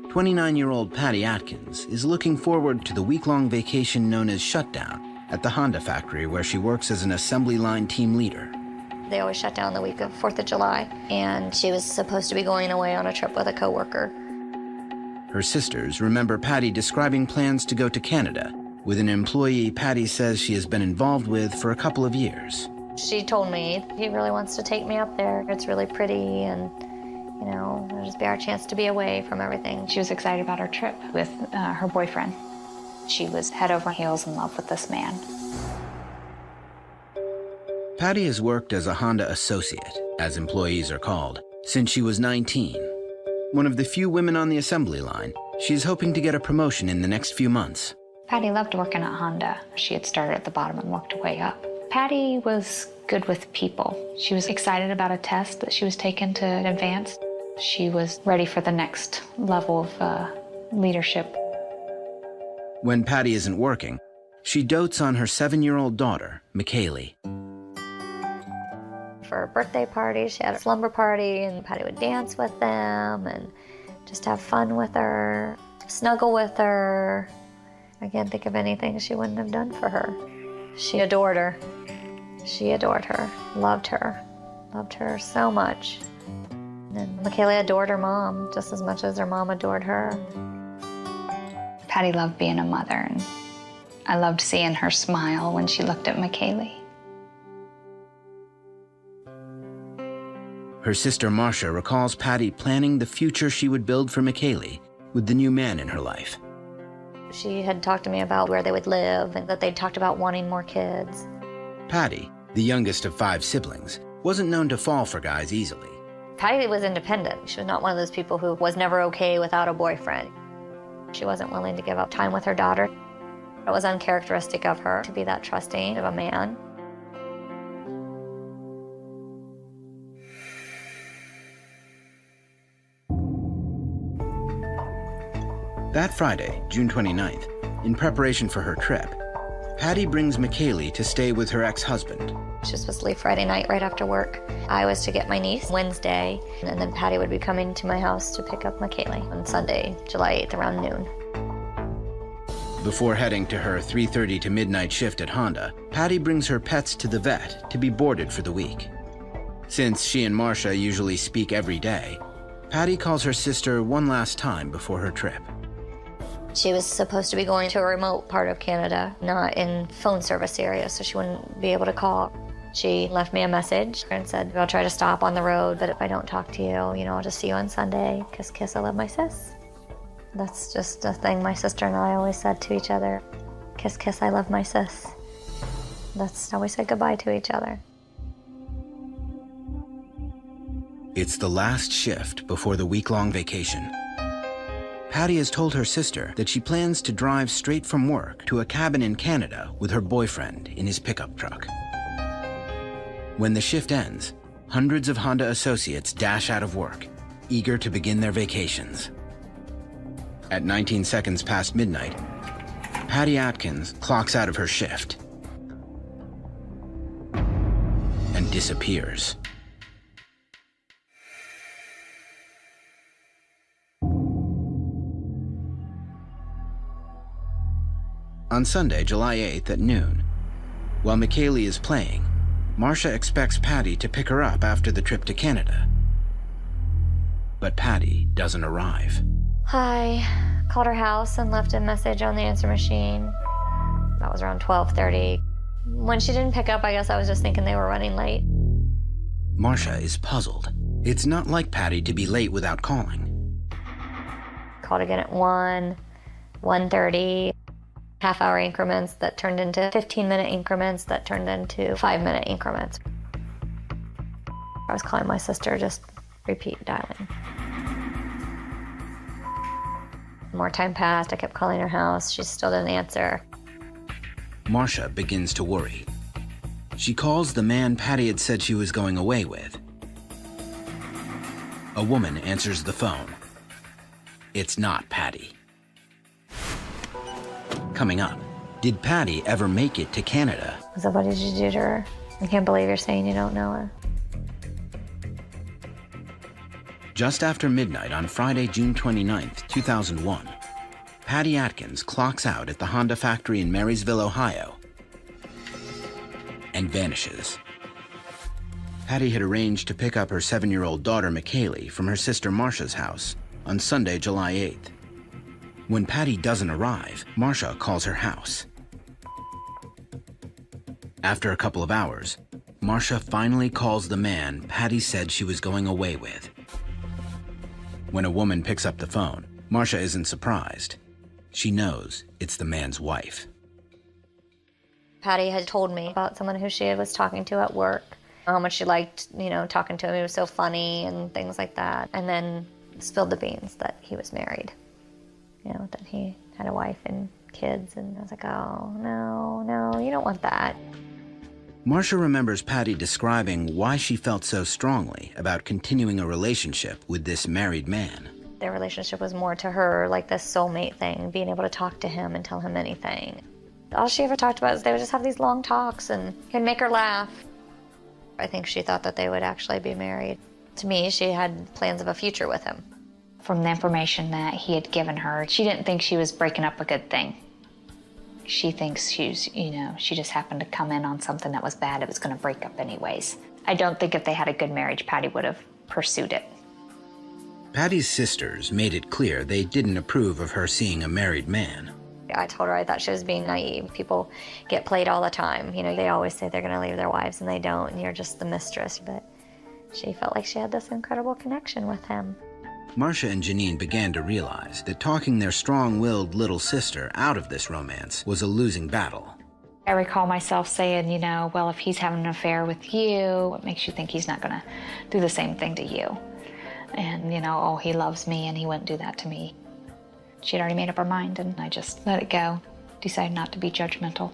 29-year-old Patty Atkins is looking forward to the week-long vacation known as Shutdown at the Honda factory where she works as an assembly line team leader. They always shut down the week of 4th of July, and she was supposed to be going away on a trip with a coworker. Her sisters remember Patty describing plans to go to Canada with an employee Patty says she has been involved with for a couple of years. She told me, he really wants to take me up there. It's really pretty, and you know, it'll just be our chance to be away from everything. She was excited about her trip with her boyfriend. She was head over heels in love with this man. Patty has worked as a Honda associate, as employees are called, since she was 19. One of the few women on the assembly line, she's hoping to get a promotion in the next few months. Patty loved working at Honda. She had started at the bottom and worked her way up. Patty was good with people. She was excited about a test that she was taking to advance. She was ready for the next level of leadership. When Patty isn't working, she dotes on her 7-year-old daughter, McKaylee. for birthday parties. She had a slumber party, and Patty would dance with them and just have fun with her, snuggle with her. I can't think of anything she wouldn't have done for her. She adored her. She adored her, loved her so much. And Michaela adored her mom just as much as her mom adored her. Patty loved being a mother, and I loved seeing her smile when she looked at Michaela. Her sister Marcia recalls Patty planning the future she would build for Michaela with the new man in her life. She had talked to me about where they would live and that they'd talked about wanting more kids. Patty, the youngest of 5 siblings, wasn't known to fall for guys easily. Patty was independent. She was not one of those people who was never okay without a boyfriend. She wasn't willing to give up time with her daughter. It was uncharacteristic of her to be that trusting of a man. That Friday, June 29th, in preparation for her trip, Patty brings Michaela to stay with her ex-husband. She was supposed to leave Friday night right after work. I was to get my niece Wednesday, and then Patty would be coming to my house to pick up Michaela on Sunday, July 8th, around noon. Before heading to her 3:30 to midnight shift at Honda, Patty brings her pets to the vet to be boarded for the week. Since she and Marcia usually speak every day, Patty calls her sister one last time before her trip. She was supposed to be going to a remote part of Canada, not in phone service area, so she wouldn't be able to call. She left me a message and said, I'll try to stop on the road, but if I don't talk to you, I'll just see you on Sunday. Kiss, kiss, I love my sis. That's just a thing my sister and I always said to each other. Kiss, kiss, I love my sis. That's how we said goodbye to each other. It's the last shift before the week-long vacation. Patty has told her sister that she plans to drive straight from work to a cabin in Canada with her boyfriend in his pickup truck. When the shift ends, hundreds of Honda associates dash out of work, eager to begin their vacations. At 19 seconds past midnight, Patty Atkins clocks out of her shift and disappears. On Sunday, July 8th at noon, while Michaela is playing, Marcia expects Patty to pick her up after the trip to Canada. But Patty doesn't arrive. Hi. Called her house and left a message on the answer machine. That was around 12:30. When she didn't pick up, I guess I was just thinking they were running late. Marcia is puzzled. It's not like Patty to be late without calling. Called again at 1, 1:30. Half-hour increments that turned into 15-minute increments that turned into 5-minute increments. I was calling my sister, just repeat dialing. More time passed. I kept calling her house. She still didn't answer. Marcia begins to worry. She calls the man Patty had said she was going away with. A woman answers the phone. It's not Patty. Coming up, did Patty ever make it to Canada? So what did you do to her? I can't believe you're saying you don't know her. Just after midnight on Friday, June 29th, 2001, Patty Atkins clocks out at the Honda factory in Marysville, Ohio, and vanishes. Patty had arranged to pick up her 7-year-old daughter, Michaela, from her sister Marcia's house on Sunday, July 8th. When Patty doesn't arrive, Marcia calls her house. After a couple of hours, Marcia finally calls the man Patty said she was going away with. When a woman picks up the phone, Marcia isn't surprised. She knows it's the man's wife. Patty had told me about someone who she was talking to at work, how much she liked, talking to him. He was so funny and things like that. And then spilled the beans that he was married. That he had a wife and kids, and I was like, oh, no, you don't want that. Marcia remembers Patty describing why she felt so strongly about continuing a relationship with this married man. Their relationship was more to her like this soulmate thing, being able to talk to him and tell him anything. All she ever talked about is they would just have these long talks, and he'd make her laugh. I think she thought that they would actually be married. To me, she had plans of a future with him. From the information that he had given her, she didn't think she was breaking up a good thing. She thinks she just happened to come in on something that was bad. It was going to break up anyways. I don't think if they had a good marriage, Patty would have pursued it. Patty's sisters made it clear they didn't approve of her seeing a married man. I told her I thought she was being naive. People get played all the time. They always say they're going to leave their wives, and they don't, and you're just the mistress. But she felt like she had this incredible connection with him. Marcia and Janine began to realize that talking their strong-willed little sister out of this romance was a losing battle. I recall myself saying, well, if he's having an affair with you, what makes you think he's not going to do the same thing to you? And, oh, he loves me and he wouldn't do that to me. She had already made up her mind, and I just let it go, decided not to be judgmental.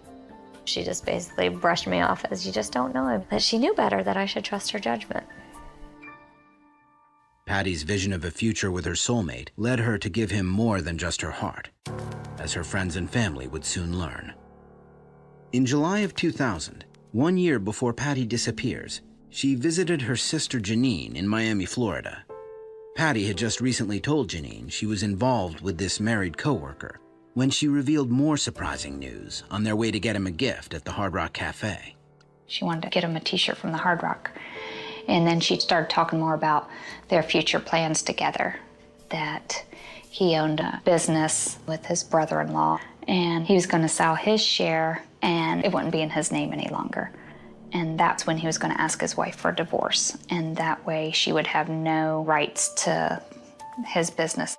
She just basically brushed me off as, you just don't know him. But she knew better that I should trust her judgment. Patty's vision of a future with her soulmate led her to give him more than just her heart, as her friends and family would soon learn. In July of 2000, 1 year before Patty disappears, she visited her sister Janine in Miami, Florida. Patty had just recently told Janine she was involved with this married coworker when she revealed more surprising news on their way to get him a gift at the Hard Rock Cafe. She wanted to get him a t-shirt from the Hard Rock. And then she started talking more about their future plans together, that he owned a business with his brother-in-law, and he was going to sell his share, and it wouldn't be in his name any longer. And that's when he was going to ask his wife for a divorce, and that way she would have no rights to his business.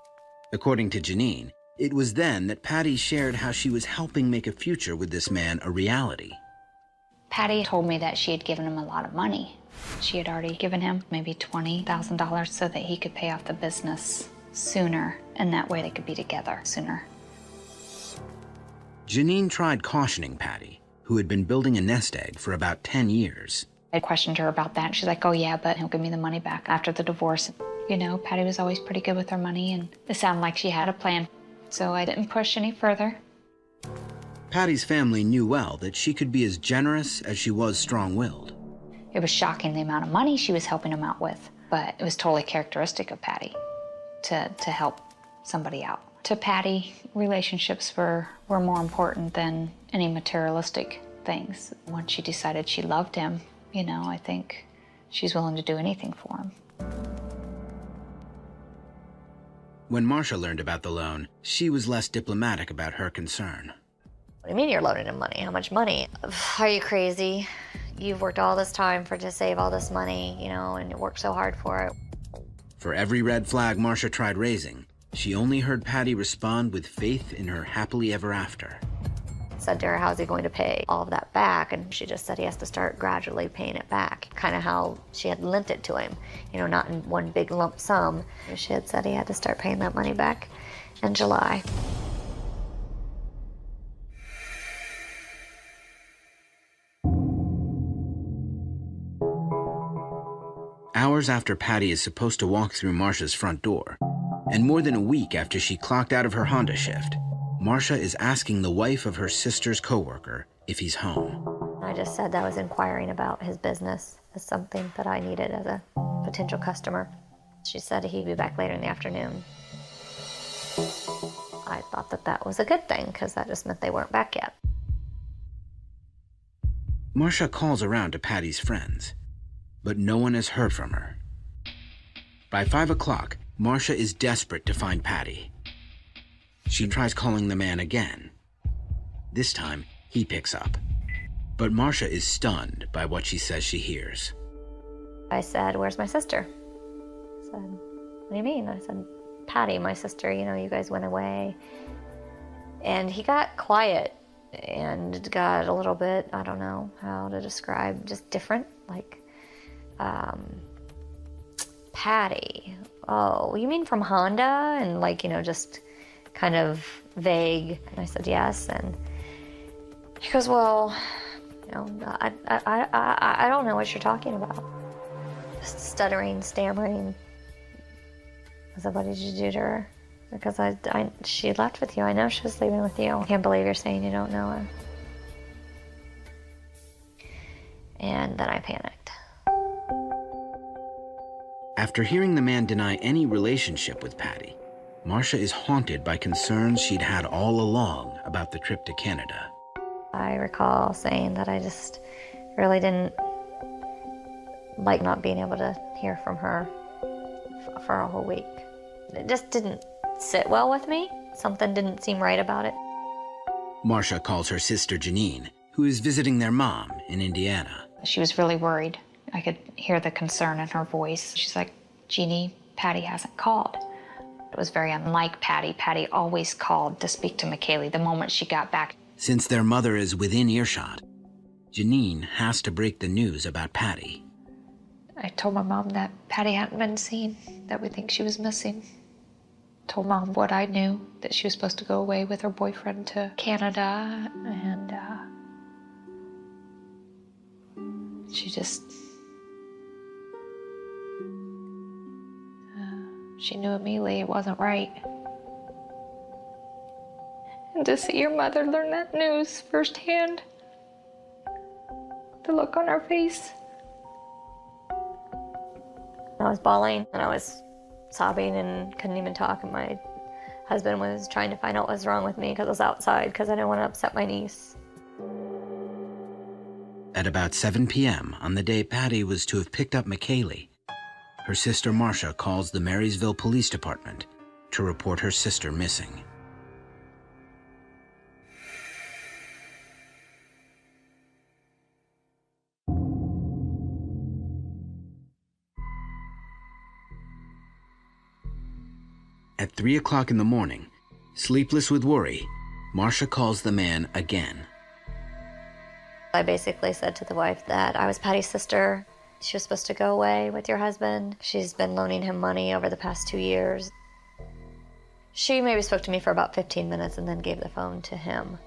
According to Janine, it was then that Patty shared how she was helping make a future with this man a reality. Patty told me that she had given him a lot of money. She had already given him maybe $20,000 so that he could pay off the business sooner, and that way they could be together sooner. Janine tried cautioning Patty, who had been building a nest egg for about 10 years. I questioned her about that. She's like, oh yeah, but he'll give me the money back after the divorce. Patty was always pretty good with her money, and it sounded like she had a plan. So I didn't push any further. Patty's family knew well that she could be as generous as she was strong-willed. It was shocking the amount of money she was helping him out with, but it was totally characteristic of Patty to help somebody out. To Patty, relationships were more important than any materialistic things. Once she decided she loved him, I think she's willing to do anything for him. When Marcia learned about the loan, she was less diplomatic about her concern. What do you mean you're loaning him money? How much money? Are you crazy? You've worked all this time to save all this money, and you worked so hard for it. For every red flag Marcia tried raising, she only heard Patty respond with faith in her happily ever after. I said to her, how's he going to pay all of that back? And she just said he has to start gradually paying it back. Kind of how she had lent it to him, not in one big lump sum. She had said he had to start paying that money back in July. Hours after Patty is supposed to walk through Marcia's front door, and more than a week after she clocked out of her Honda shift, Marcia is asking the wife of her sister's coworker if he's home. I just said that I was inquiring about his business as something that I needed as a potential customer. She said he'd be back later in the afternoon. I thought that was a good thing, because that just meant they weren't back yet. Marcia calls around to Patty's friends, but no one has heard from her. By 5 o'clock, Marcia is desperate to find Patty. She tries calling the man again. This time, he picks up. But Marcia is stunned by what she says she hears. I said, where's my sister? I said, what do you mean? I said, Patty, my sister, you guys went away. And he got quiet and got a little bit, I don't know how to describe, just different, like, Patty. Oh, you mean from Honda? And just kind of vague. And I said, yes. And he goes, well, I don't know what you're talking about. Just stuttering, stammering. I said, what did you do to her? Because she left with you. I know she was leaving with you. I can't believe you're saying you don't know her. And then I panicked. After hearing the man deny any relationship with Patty, Marcia is haunted by concerns she'd had all along about the trip to Canada. I recall saying that I just really didn't like not being able to hear from her for a whole week. It just didn't sit well with me. Something didn't seem right about it. Marcia calls her sister Janine, who is visiting their mom in Indiana. She was really worried. I could hear the concern in her voice. She's like, Jeannie, Patty hasn't called. It was very unlike Patty. Patty always called to speak to McKaylee the moment she got back. Since their mother is within earshot, Janine has to break the news about Patty. I told my mom that Patty hadn't been seen, that we think she was missing. Told Mom what I knew, that she was supposed to go away with her boyfriend to Canada, and she just... she knew immediately it wasn't right. And to see your mother learn that news firsthand, the look on her face. I was bawling and I was sobbing and couldn't even talk, and my husband was trying to find out what was wrong with me because I was outside because I didn't want to upset my niece. At about 7 p.m. on the day Patty was to have picked up McKaylee, her sister Marcia calls the Marysville Police Department to report her sister missing. At 3 o'clock in the morning, sleepless with worry, Marcia calls the man again. I basically said to the wife that I was Patty's sister. She was supposed to go away with your husband. She's been loaning him money over the past 2 years. She maybe spoke to me for about 15 minutes and then gave the phone to him.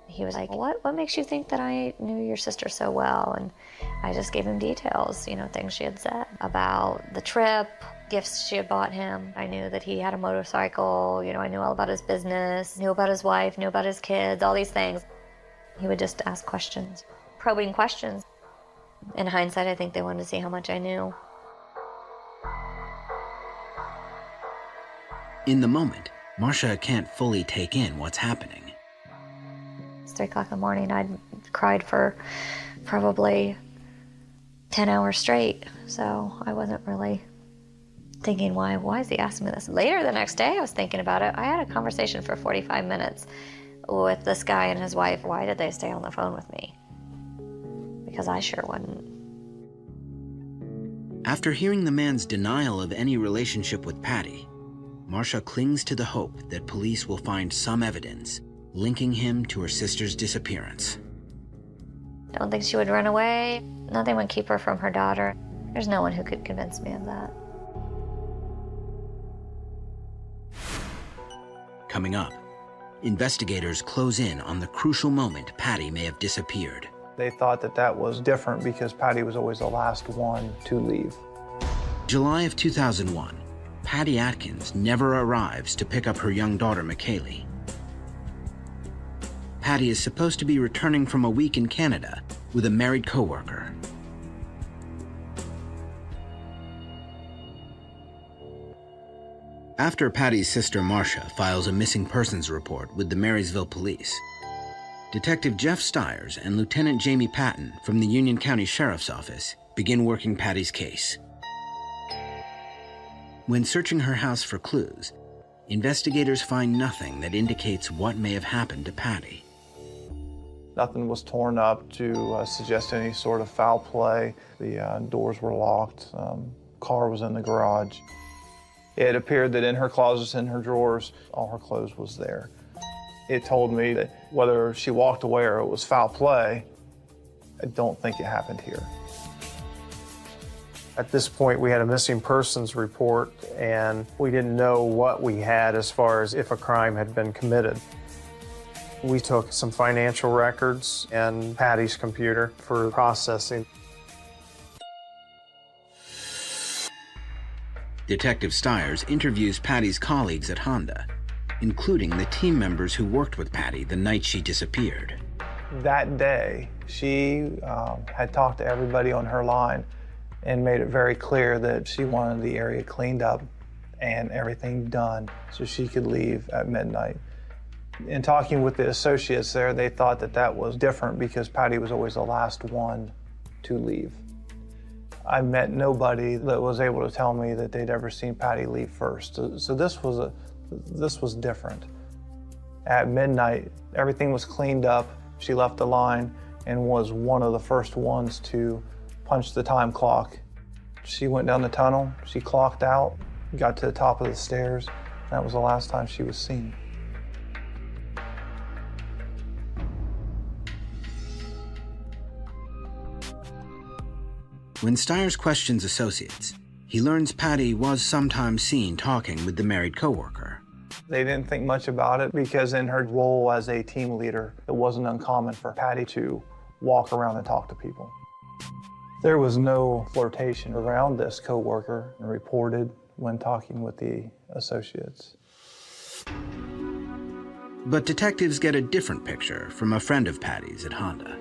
He was like, what makes you think that I knew your sister so well? And I just gave him details, things she had said about the trip, gifts she had bought him. I knew that he had a motorcycle, I knew all about his business, knew about his wife, knew about his kids, all these things. He would just ask questions, probing questions. In hindsight, I think they wanted to see how much I knew. In the moment, Marcia can't fully take in what's happening. It's 3 o'clock in the morning. I'd cried for probably 10 hours straight, so I wasn't really thinking, why is he asking me this? Later the next day, I was thinking about it. I had a conversation for 45 minutes with this guy and his wife. Why did they stay on the phone with me? Because I sure wouldn't. After hearing the man's denial of any relationship with Patty, Marcia clings to the hope that police will find some evidence linking him to her sister's disappearance. I don't think she would run away. Nothing would keep her from her daughter. There's no one who could convince me of that. Coming up, investigators close in on the crucial moment Patty may have disappeared. They thought that was different because Patty was always the last one to leave. July of 2001, Patty Atkins never arrives to pick up her young daughter, McKaylee. Patty is supposed to be returning from a week in Canada with a married coworker. After Patty's sister Marcia files a missing persons report with the Marysville Police, Detective Jeff Stiers and Lieutenant Jamie Patton from the Union County Sheriff's Office begin working Patty's case. When searching her house for clues, investigators find nothing that indicates what may have happened to Patty. Nothing was torn up to suggest any sort of foul play. The doors were locked. Car was in the garage. It appeared that in her closets, in her drawers, all her clothes was there. It told me that whether she walked away or it was foul play, I don't think it happened here. At this point, we had a missing persons report, and we didn't know what we had as far as if a crime had been committed. We took some financial records and Patty's computer for processing. Detective Stiers interviews Patty's colleagues at Honda, including the team members who worked with Patty the night she disappeared. That day, she had talked to everybody on her line, and made it very clear that she wanted the area cleaned up and everything done so she could leave at midnight. In talking with the associates there, they thought that that was different because Patty was always the last one to leave. I met nobody that was able to tell me that they'd ever seen Patty leave first. So this was different. At midnight, everything was cleaned up. She left the line and was one of the first ones to punch the time clock. She went down the tunnel, she clocked out, got to the top of the stairs. That was the last time she was seen. When Stiers questions associates, he learns Patty was sometimes seen talking with the married coworker. They didn't think much about it because in her role as a team leader, it wasn't uncommon for Patty to walk around and talk to people. There was no flirtation around this coworker and reported when talking with the associates. But detectives get a different picture from a friend of Patty's at Honda.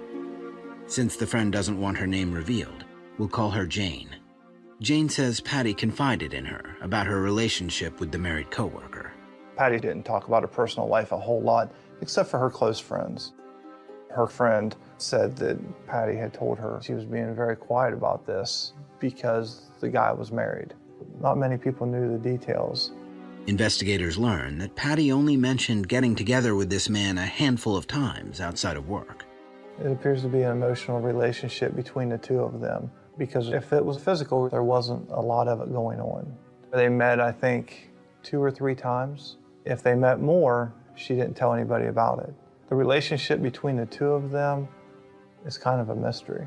Since the friend doesn't want her name revealed, we'll call her Jane. Jane says Patty confided in her about her relationship with the married coworker. Patty didn't talk about her personal life a whole lot, except for her close friends. Her friend said that Patty had told her she was being very quiet about this because the guy was married. Not many people knew the details. Investigators learn that Patty only mentioned getting together with this man a handful of times outside of work. It appears to be an emotional relationship between the two of them, because if it was physical, there wasn't a lot of it going on. They met, I think, 2 or 3 times. If they met more, she didn't tell anybody about it. The relationship between the two of them is kind of a mystery.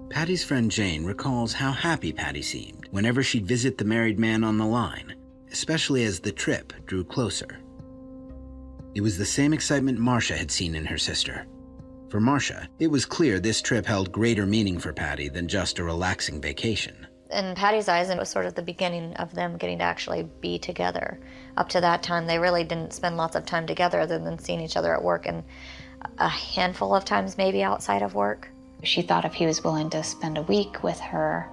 Patty's friend Jane recalls how happy Patty seemed whenever she'd visit the married man on the line, especially as the trip drew closer. It was the same excitement Marcia had seen in her sister. For Marcia, it was clear this trip held greater meaning for Patty than just a relaxing vacation. In Patty's eyes, it was sort of the beginning of them getting to actually be together. Up to that time, they really didn't spend lots of time together other than seeing each other at work and a handful of times maybe outside of work. She thought if he was willing to spend a week with her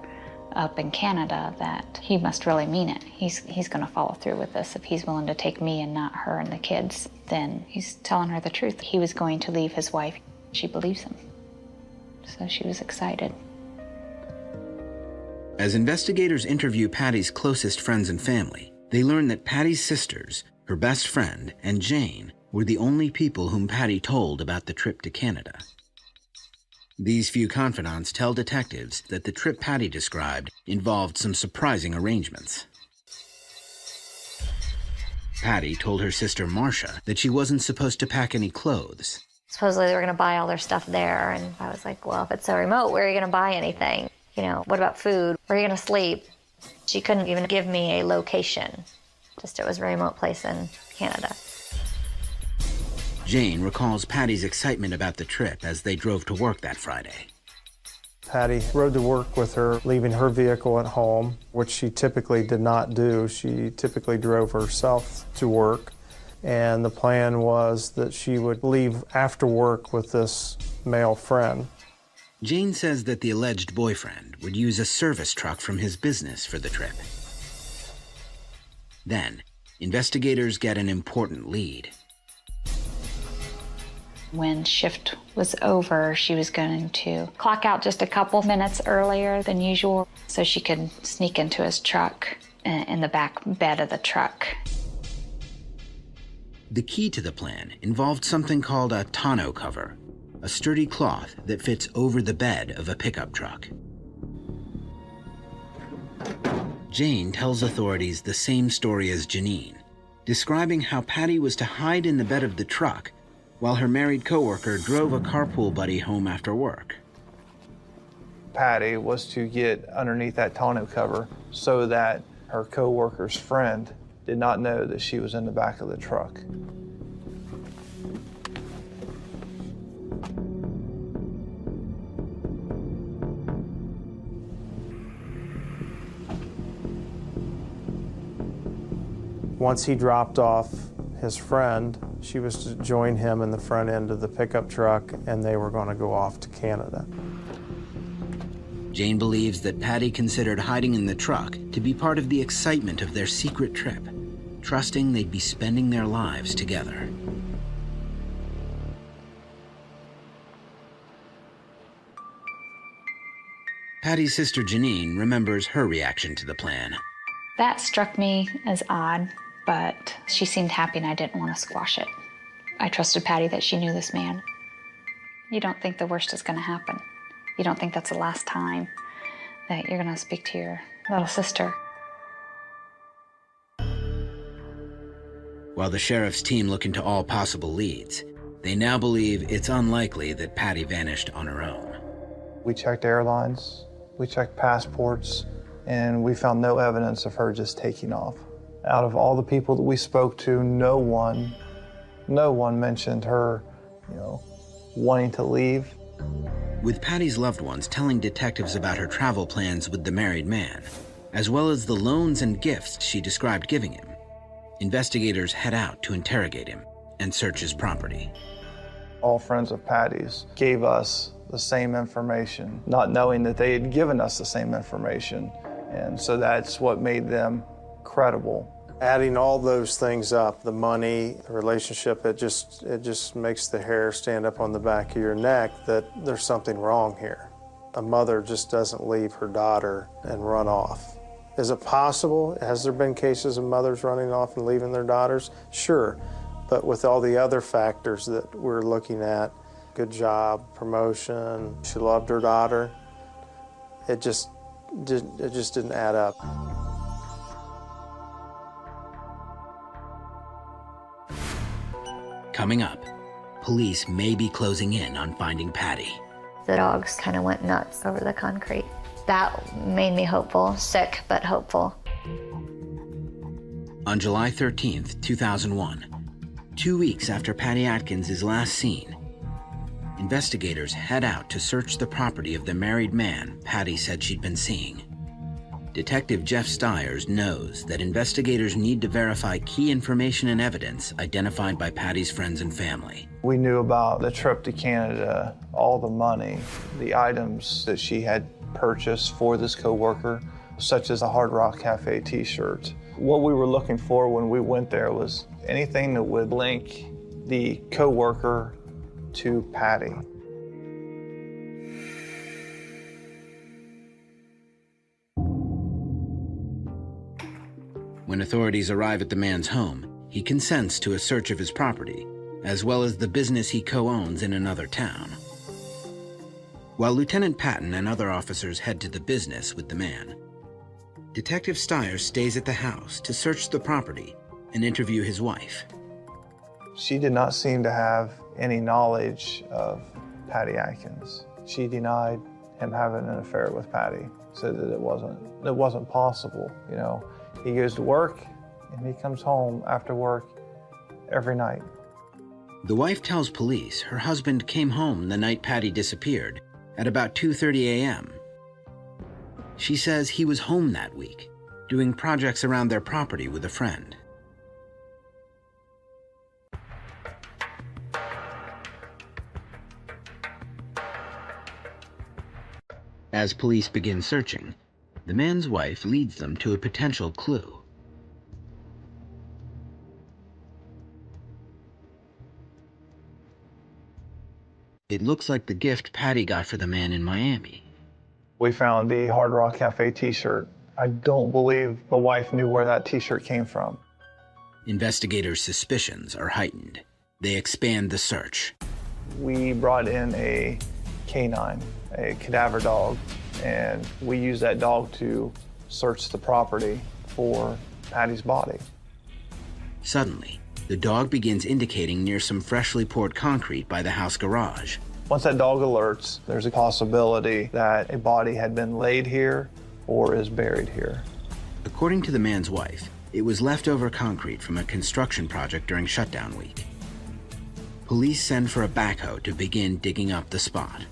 up in Canada, that he must really mean it. He's going to follow through with this. If he's willing to take me and not her and the kids, then he's telling her the truth. He was going to leave his wife. She believes him. So she was excited. As investigators interview Patty's closest friends and family, they learn that Patty's sisters, her best friend, and Jane were the only people whom Patty told about the trip to Canada. These few confidants tell detectives that the trip Patty described involved some surprising arrangements. Patty told her sister Marcia that she wasn't supposed to pack any clothes. Supposedly they were going to buy all their stuff there, and I was like, well, if it's so remote, where are you going to buy anything? You know, what about food? Where are you going to sleep? She couldn't even give me a location. Just it was a remote place in Canada. Jane recalls Patty's excitement about the trip as they drove to work that Friday. Patty rode to work with her, leaving her vehicle at home, which she typically did not do. She typically drove herself to work, and the plan was that she would leave after work with this male friend. Jane says that the alleged boyfriend would use a service truck from his business for the trip. Then, investigators get an important lead. When shift was over, she was going to clock out just a couple minutes earlier than usual so she could sneak into his truck in the back bed of the truck. The key to the plan involved something called a tonneau cover, a sturdy cloth that fits over the bed of a pickup truck. Jane tells authorities the same story as Janine, describing how Patty was to hide in the bed of the truck while her married coworker drove a carpool buddy home after work. Patty was to get underneath that tonneau cover so that her coworker's friend did not know that she was in the back of the truck. Once he dropped off his friend, she was to join him in the front end of the pickup truck, and they were going to go off to Canada. Jane believes that Patty considered hiding in the truck to be part of the excitement of their secret trip, trusting they'd be spending their lives together. Patty's sister Janine remembers her reaction to the plan. That struck me as odd, but she seemed happy and I didn't want to squash it. I trusted Patty that she knew this man. You don't think the worst is going to happen. You don't think that's the last time that you're going to speak to your little sister. While the sheriff's team look into all possible leads, they now believe it's unlikely that Patty vanished on her own. We checked airlines, we checked passports, and we found no evidence of her just taking off. Out of all the people that we spoke to, no one mentioned her, wanting to leave. With Patty's loved ones telling detectives about her travel plans with the married man, as well as the loans and gifts she described giving him, investigators head out to interrogate him and search his property. All friends of Patty's gave us the same information, not knowing that they had given us the same information. And so that's what made them credible. Adding all those things up, the money, the relationship, it just makes the hair stand up on the back of your neck that there's something wrong here. A mother just doesn't leave her daughter and run off. Is it possible? Has there been cases of mothers running off and leaving their daughters? Sure, but with all the other factors that we're looking at, good job, promotion, she loved her daughter, it just didn't add up. Coming up, police may be closing in on finding Patty. The dogs kind of went nuts over the concrete. That made me hopeful, sick but hopeful. On July 13th, 2001, 2 weeks after Patty Atkins is last seen, investigators head out to search the property of the married man Patty said she'd been seeing. Detective Jeff Stiers knows that investigators need to verify key information and evidence identified by Patty's friends and family. We knew about the trip to Canada, all the money, the items that she had purchased for this coworker, such as a Hard Rock Cafe t-shirt. What we were looking for when we went there was anything that would link the coworker to Patty. When authorities arrive at the man's home, he consents to a search of his property, as well as the business he co-owns in another town. While Lieutenant Patton and other officers head to the business with the man, Detective Stiers stays at the house to search the property and interview his wife. She did not seem to have any knowledge of Patty Atkins. She denied him having an affair with Patty, said that it wasn't possible, He goes to work, and he comes home after work every night. The wife tells police her husband came home the night Patty disappeared at about 2:30 a.m. She says he was home that week, doing projects around their property with a friend. As police begin searching, the man's wife leads them to a potential clue. It looks like the gift Patty got for the man in Miami. We found the Hard Rock Cafe t-shirt. I don't believe the wife knew where that t-shirt came from. Investigators' suspicions are heightened. They expand the search. We brought in a canine, a cadaver dog, and we used that dog to search the property for Patty's body. Suddenly, the dog begins indicating near some freshly poured concrete by the house garage. Once that dog alerts, there's a possibility that a body had been laid here or is buried here. According to the man's wife, it was leftover concrete from a construction project during shutdown week. Police send for a backhoe to begin digging up the spot.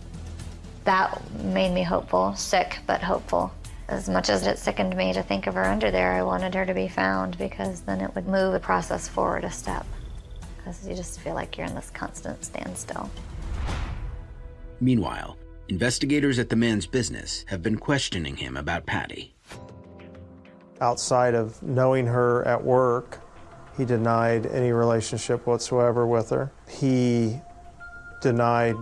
That made me hopeful, sick but hopeful. As much as it sickened me to think of her under there, I wanted her to be found because then it would move the process forward a step. Because you just feel like you're in this constant standstill. Meanwhile, Investigators at the man's business have been questioning him about Patty. Outside of knowing her at work, he denied any relationship whatsoever with her. He denied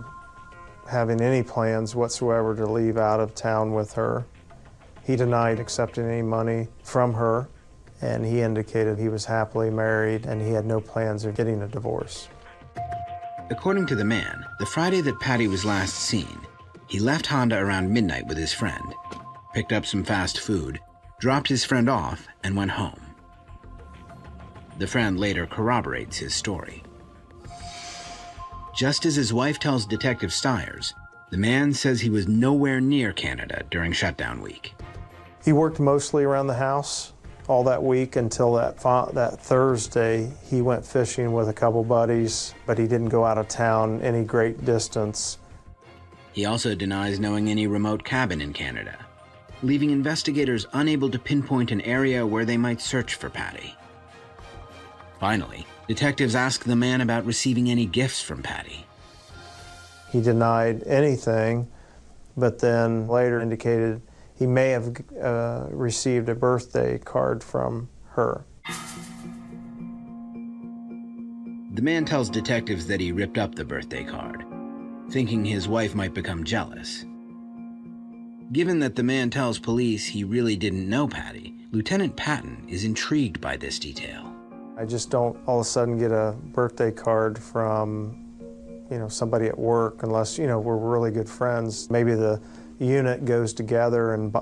having any plans whatsoever to leave out of town with her. He denied accepting any money from her, and he indicated he was happily married and he had no plans of getting a divorce. According to the man, the Friday that Patty was last seen, he left Honda around midnight with his friend, picked up some fast food, dropped his friend off, and went home. The friend later corroborates his story. Just as his wife tells Detective Stiers, the man says he was nowhere near Canada during shutdown week. He worked mostly around the house all that week until that Thursday. He went fishing with a couple buddies, but he didn't go out of town any great distance. He also denies knowing any remote cabin in Canada, leaving investigators unable to pinpoint an area where they might search for Patty. Finally, detectives ask the man about receiving any gifts from Patty. He denied anything, but then later indicated he may have received a birthday card from her. The man tells detectives that he ripped up the birthday card, thinking his wife might become jealous. Given that the man tells police he really didn't know Patty, Lieutenant Patton is intrigued by this detail. I just don't all of a sudden get a birthday card from, somebody at work unless, we're really good friends. Maybe the unit goes together and,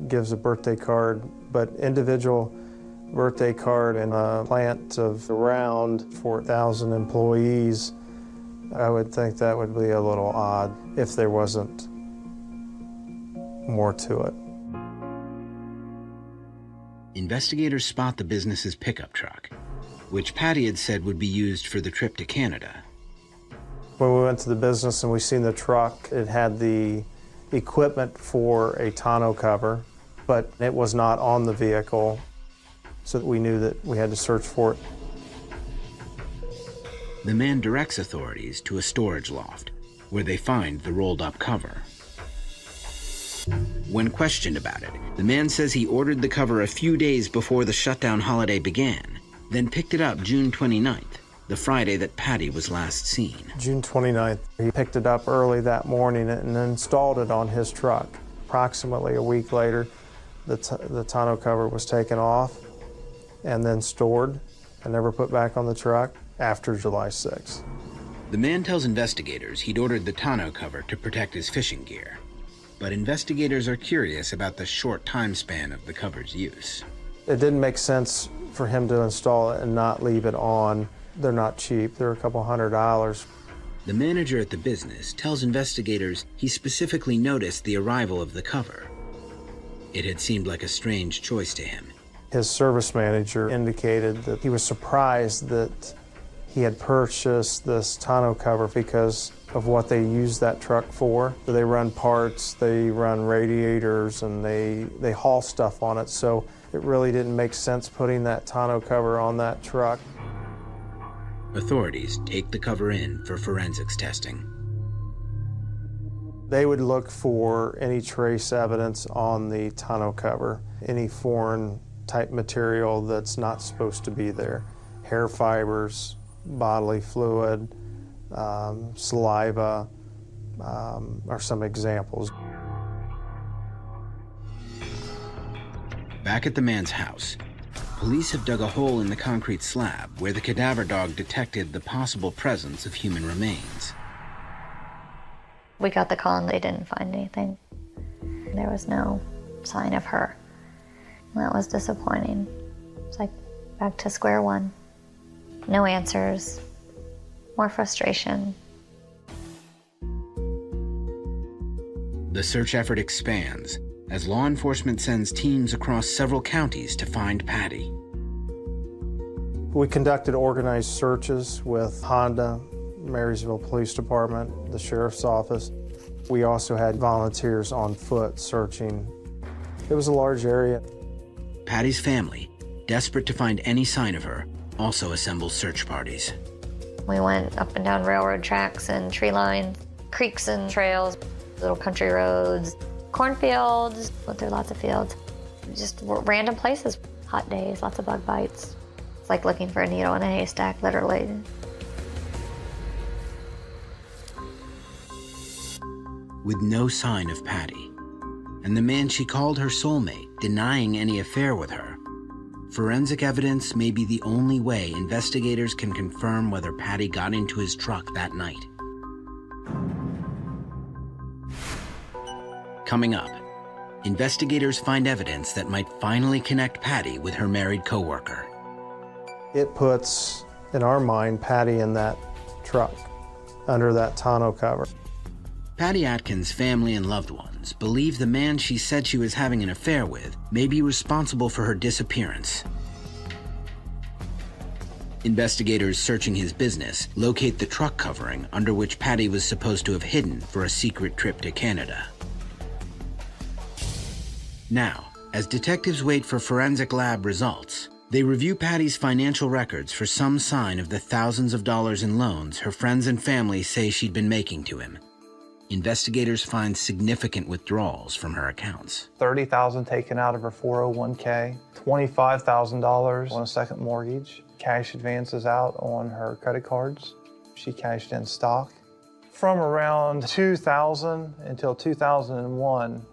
gives a birthday card, but individual birthday card in a plant of around 4,000 employees, I would think that would be a little odd if there wasn't more to it. Investigators spot the business's pickup truck, which Patty had said would be used for the trip to Canada. When we went to the business and we seen the truck, it had the equipment for a tonneau cover, but it was not on the vehicle, so we knew that we had to search for it. The man directs authorities to a storage loft, where they find the rolled-up cover. When questioned about it, the man says he ordered the cover a few days before the shutdown holiday began, then picked it up June 29th, the Friday that Patty was last seen. June 29th, he picked it up early that morning and installed it on his truck. Approximately a week later, the tonneau cover was taken off and then stored and never put back on the truck after July 6th. The man tells investigators he'd ordered the tonneau cover to protect his fishing gear, but investigators are curious about the short time span of the cover's use. It didn't make sense for him to install it and not leave it on. They're not cheap, they're a couple $100. The manager at the business tells investigators he specifically noticed the arrival of the cover. It had seemed like a strange choice to him. His service manager indicated that he was surprised that he had purchased this tonneau cover because of what they use that truck for. They run parts, they run radiators, and they haul stuff on it, so it really didn't make sense putting that tonneau cover on that truck. Authorities take the cover in for forensics testing. They would look for any trace evidence on the tonneau cover, any foreign type material that's not supposed to be there. Hair fibers, bodily fluid, saliva are some examples. Back at the man's house, police have dug a hole in the concrete slab where the cadaver dog detected the possible presence of human remains. We got the call and they didn't find anything. There was no sign of her. That was disappointing. It's like back to square one. No answers, more frustration. The search effort expands as law enforcement sends teams across several counties to find Patty. We conducted organized searches with Honda, Marysville Police Department, the Sheriff's Office. We also had volunteers on foot searching. It was a large area. Patty's family, desperate to find any sign of her, also assembled search parties. We went up and down railroad tracks and tree lines, creeks and trails. Little country roads, cornfields, went through lots of fields. Just random places, hot days, lots of bug bites. It's like looking for a needle in a haystack, literally. With no sign of Patty, and the man she called her soulmate denying any affair with her, forensic evidence may be the only way investigators can confirm whether Patty got into his truck that night. Coming up, investigators find evidence that might finally connect Patty with her married coworker. It puts, in our mind, Patty in that truck, under that tonneau cover. Patty Atkins' family and loved ones believe the man she said she was having an affair with may be responsible for her disappearance. Investigators searching his business locate the truck covering under which Patty was supposed to have hidden for a secret trip to Canada. Now, as detectives wait for forensic lab results, they review Patty's financial records for some sign of the thousands of dollars in loans her friends and family say she'd been making to him. Investigators find significant withdrawals from her accounts. $30,000 taken out of her 401k, $25,000 on a second mortgage, cash advances out on her credit cards. She cashed in stock. From around 2000 until 2001,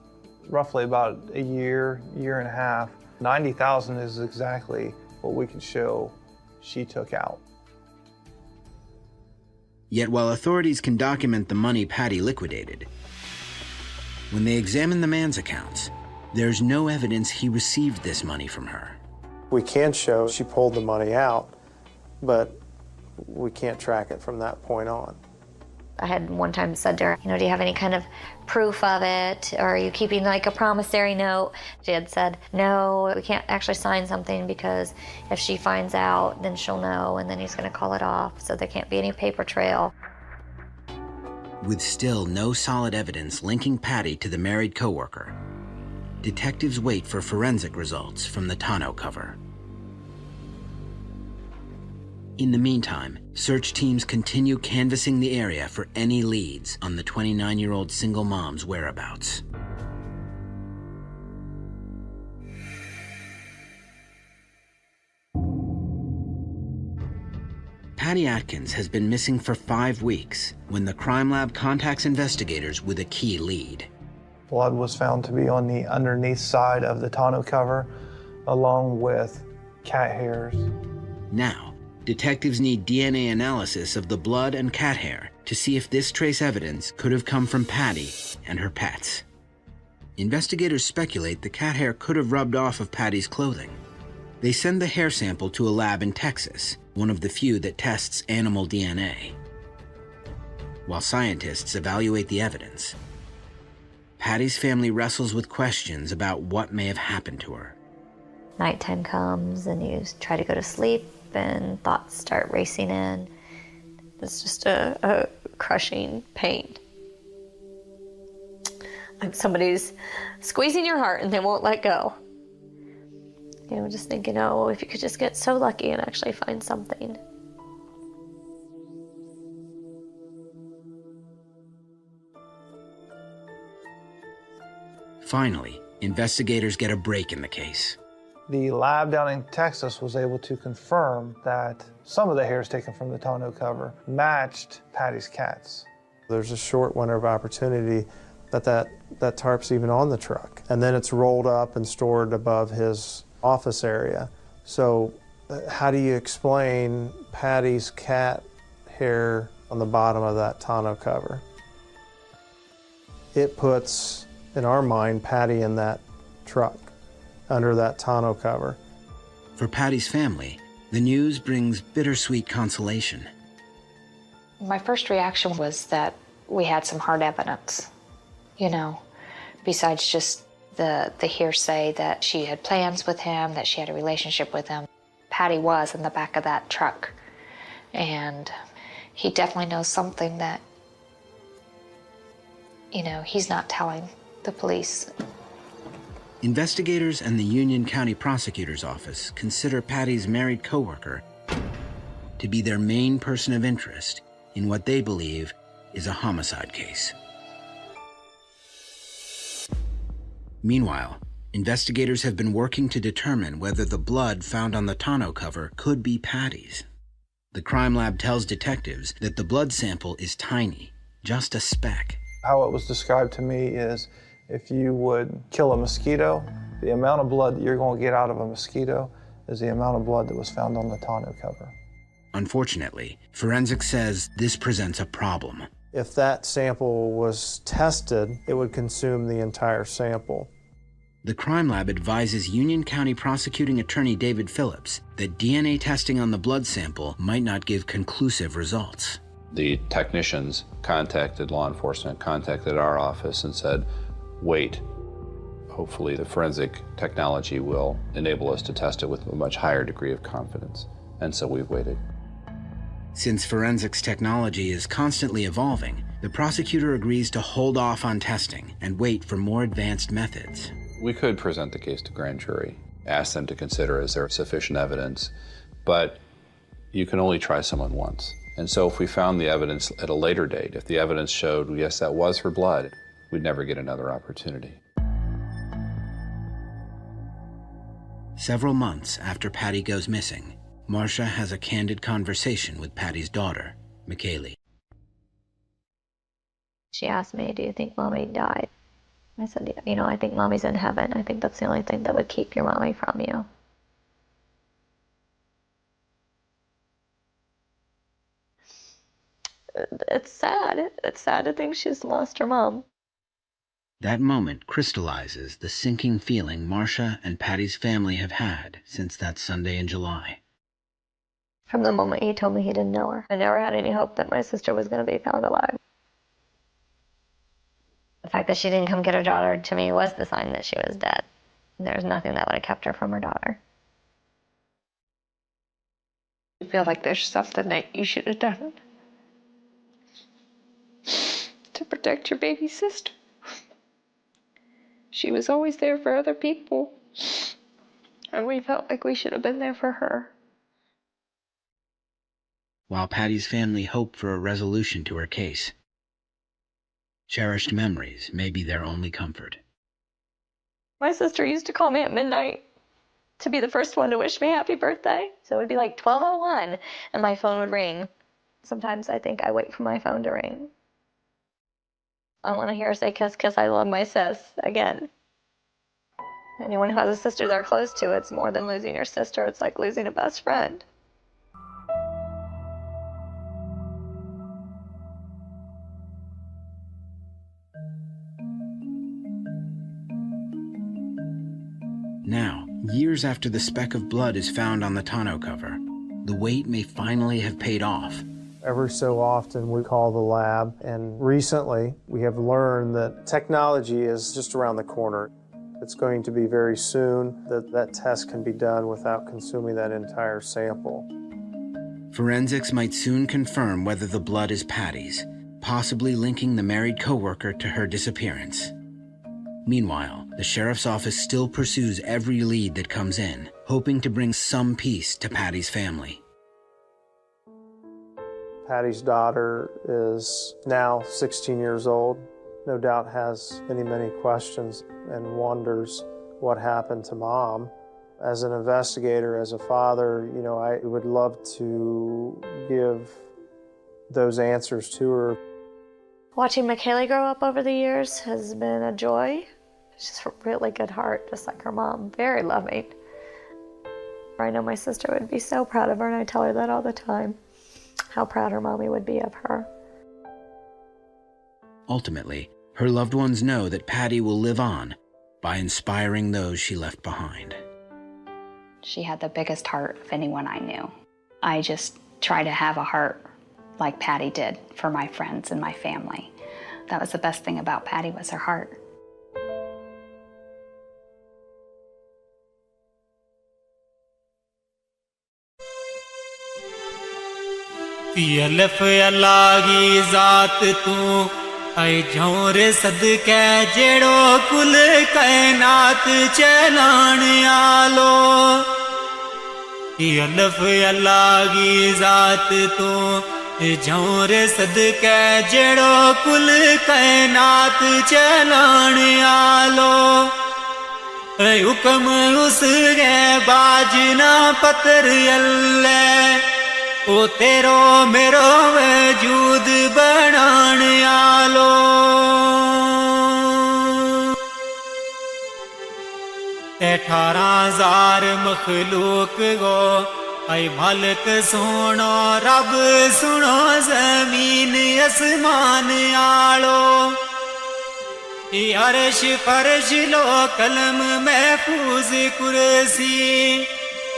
roughly about a year and a half, $90,000 is exactly what we can show she took out. Yet while authorities can document the money Patty liquidated, when they examine the man's accounts, there's no evidence he received this money from her. We can show she pulled the money out, but we can't track it from that point on. I had one time said to her, do you have any kind of proof of it? Or are you keeping like a promissory note? She had said, no, we can't actually sign something because if she finds out, then she'll know, and then he's going to call it off, so there can't be any paper trail. With still no solid evidence linking Patty to the married coworker, detectives wait for forensic results from the tonneau cover. In the meantime, search teams continue canvassing the area for any leads on the 29-year-old single mom's whereabouts. Patty Atkins has been missing for 5 weeks when the crime lab contacts investigators with a key lead. Blood was found to be on the underneath side of the tonneau cover, along with cat hairs. Now, detectives need DNA analysis of the blood and cat hair to see if this trace evidence could have come from Patty and her pets. Investigators speculate the cat hair could have rubbed off of Patty's clothing. They send the hair sample to a lab in Texas, one of the few that tests animal DNA. While scientists evaluate the evidence, Patty's family wrestles with questions about what may have happened to her. Nighttime comes and you try to go to sleep and thoughts start racing in. It's just a crushing pain. Like somebody's squeezing your heart and they won't let go. Just thinking, oh, if you could just get so lucky and actually find something. Finally, investigators get a break in the case. The lab down in Texas was able to confirm that some of the hairs taken from the tonneau cover matched Patty's cats. There's a short window of opportunity that tarp's even on the truck. And then it's rolled up and stored above his office area. So how do you explain Patty's cat hair on the bottom of that tonneau cover? It puts, in our mind, Patty in that truck, under that tonneau cover. For Patty's family, the news brings bittersweet consolation. My first reaction was that we had some hard evidence, besides just the hearsay that she had plans with him, that she had a relationship with him. Patty was in the back of that truck, and he definitely knows something that, he's not telling the police. Investigators and the Union County Prosecutor's Office consider Patty's married coworker to be their main person of interest in what they believe is a homicide case. Meanwhile, investigators have been working to determine whether the blood found on the tonneau cover could be Patty's. The crime lab tells detectives that the blood sample is tiny, just a speck. How it was described to me is if you would kill a mosquito, the amount of blood that you're going to get out of a mosquito is the amount of blood that was found on the tonneau cover. Unfortunately, forensics says this presents a problem. If that sample was tested, it would consume the entire sample. The crime lab advises Union County Prosecuting Attorney David Phillips that DNA testing on the blood sample might not give conclusive results. The technicians contacted law enforcement, contacted our office and said, wait. Hopefully the forensic technology will enable us to test it with a much higher degree of confidence. And so we've waited. Since forensics technology is constantly evolving, the prosecutor agrees to hold off on testing and wait for more advanced methods. We could present the case to grand jury, ask them to consider is there sufficient evidence, but you can only try someone once. And so if we found the evidence at a later date, if the evidence showed, yes, that was her blood, we'd never get another opportunity. Several months after Patty goes missing, Marcia has a candid conversation with Patty's daughter, McKaylee. She asked me, do you think Mommy died? I said, you know, I think Mommy's in heaven. I think that's the only thing that would keep your mommy from you. It's sad. It's sad to think she's lost her mom. That moment crystallizes the sinking feeling Marcia and Patty's family have had since that Sunday in July. From the moment he told me he didn't know her, I never had any hope that my sister was going to be found alive. The fact that she didn't come get her daughter, to me, was the sign that she was dead. There's nothing that would have kept her from her daughter. I feel like there's something that you should have done to protect your baby sister. She was always there for other people, and we felt like we should have been there for her. While Patty's family hope for a resolution to her case, cherished memories may be their only comfort. My sister used to call me at midnight to be the first one to wish me happy birthday. So it would be like 12:01 and my phone would ring. Sometimes I think I wait for my phone to ring. I want to hear her say, kiss, kiss, I love my sis, again. Anyone who has a sister they're close to, it's more than losing your sister. It's like losing a best friend. Now, years after the speck of blood is found on the tonneau cover, the wait may finally have paid off. Every so often we call the lab, and recently we have learned that technology is just around the corner. It's going to be very soon that that test can be done without consuming that entire sample. Forensics might soon confirm whether the blood is Patty's, possibly linking the married coworker to her disappearance. Meanwhile, the sheriff's office still pursues every lead that comes in, hoping to bring some peace to Patty's family. Patty's daughter is now 16 years old. No doubt has many questions and wonders what happened to Mom. As an investigator, as a father, you know, I would love to give those answers to her. Watching McKaylee grow up over the years has been a joy. She's a really good heart, just like her mom, very loving. I know my sister would be so proud of her, and I tell her that all the time, how proud her mommy would be of her. Ultimately, her loved ones know that Patty will live on by inspiring those she left behind. She had the biggest heart of anyone I knew. I just try to have a heart like Patty did for my friends and my family. That was the best thing about Patty, was her heart. अलफ अल्लाह की जात तू ऐ झोर सदकै जेड़ो कुल कायनात चलाण आलो अलफ अल्लाह की जात तू झोर सदकै जेड़ो कुल कायनात चलाण आलो हुक्म उसके बाजना पत्थर अल्ले ओ तेरो मेरो वजूद बनाण आलो ते 18,000 मखलूक गो ऐ मालिक सुनो रब सुनो जमीन आसमान आलो अर्श फर्श लो कलम महफूज कुर्सी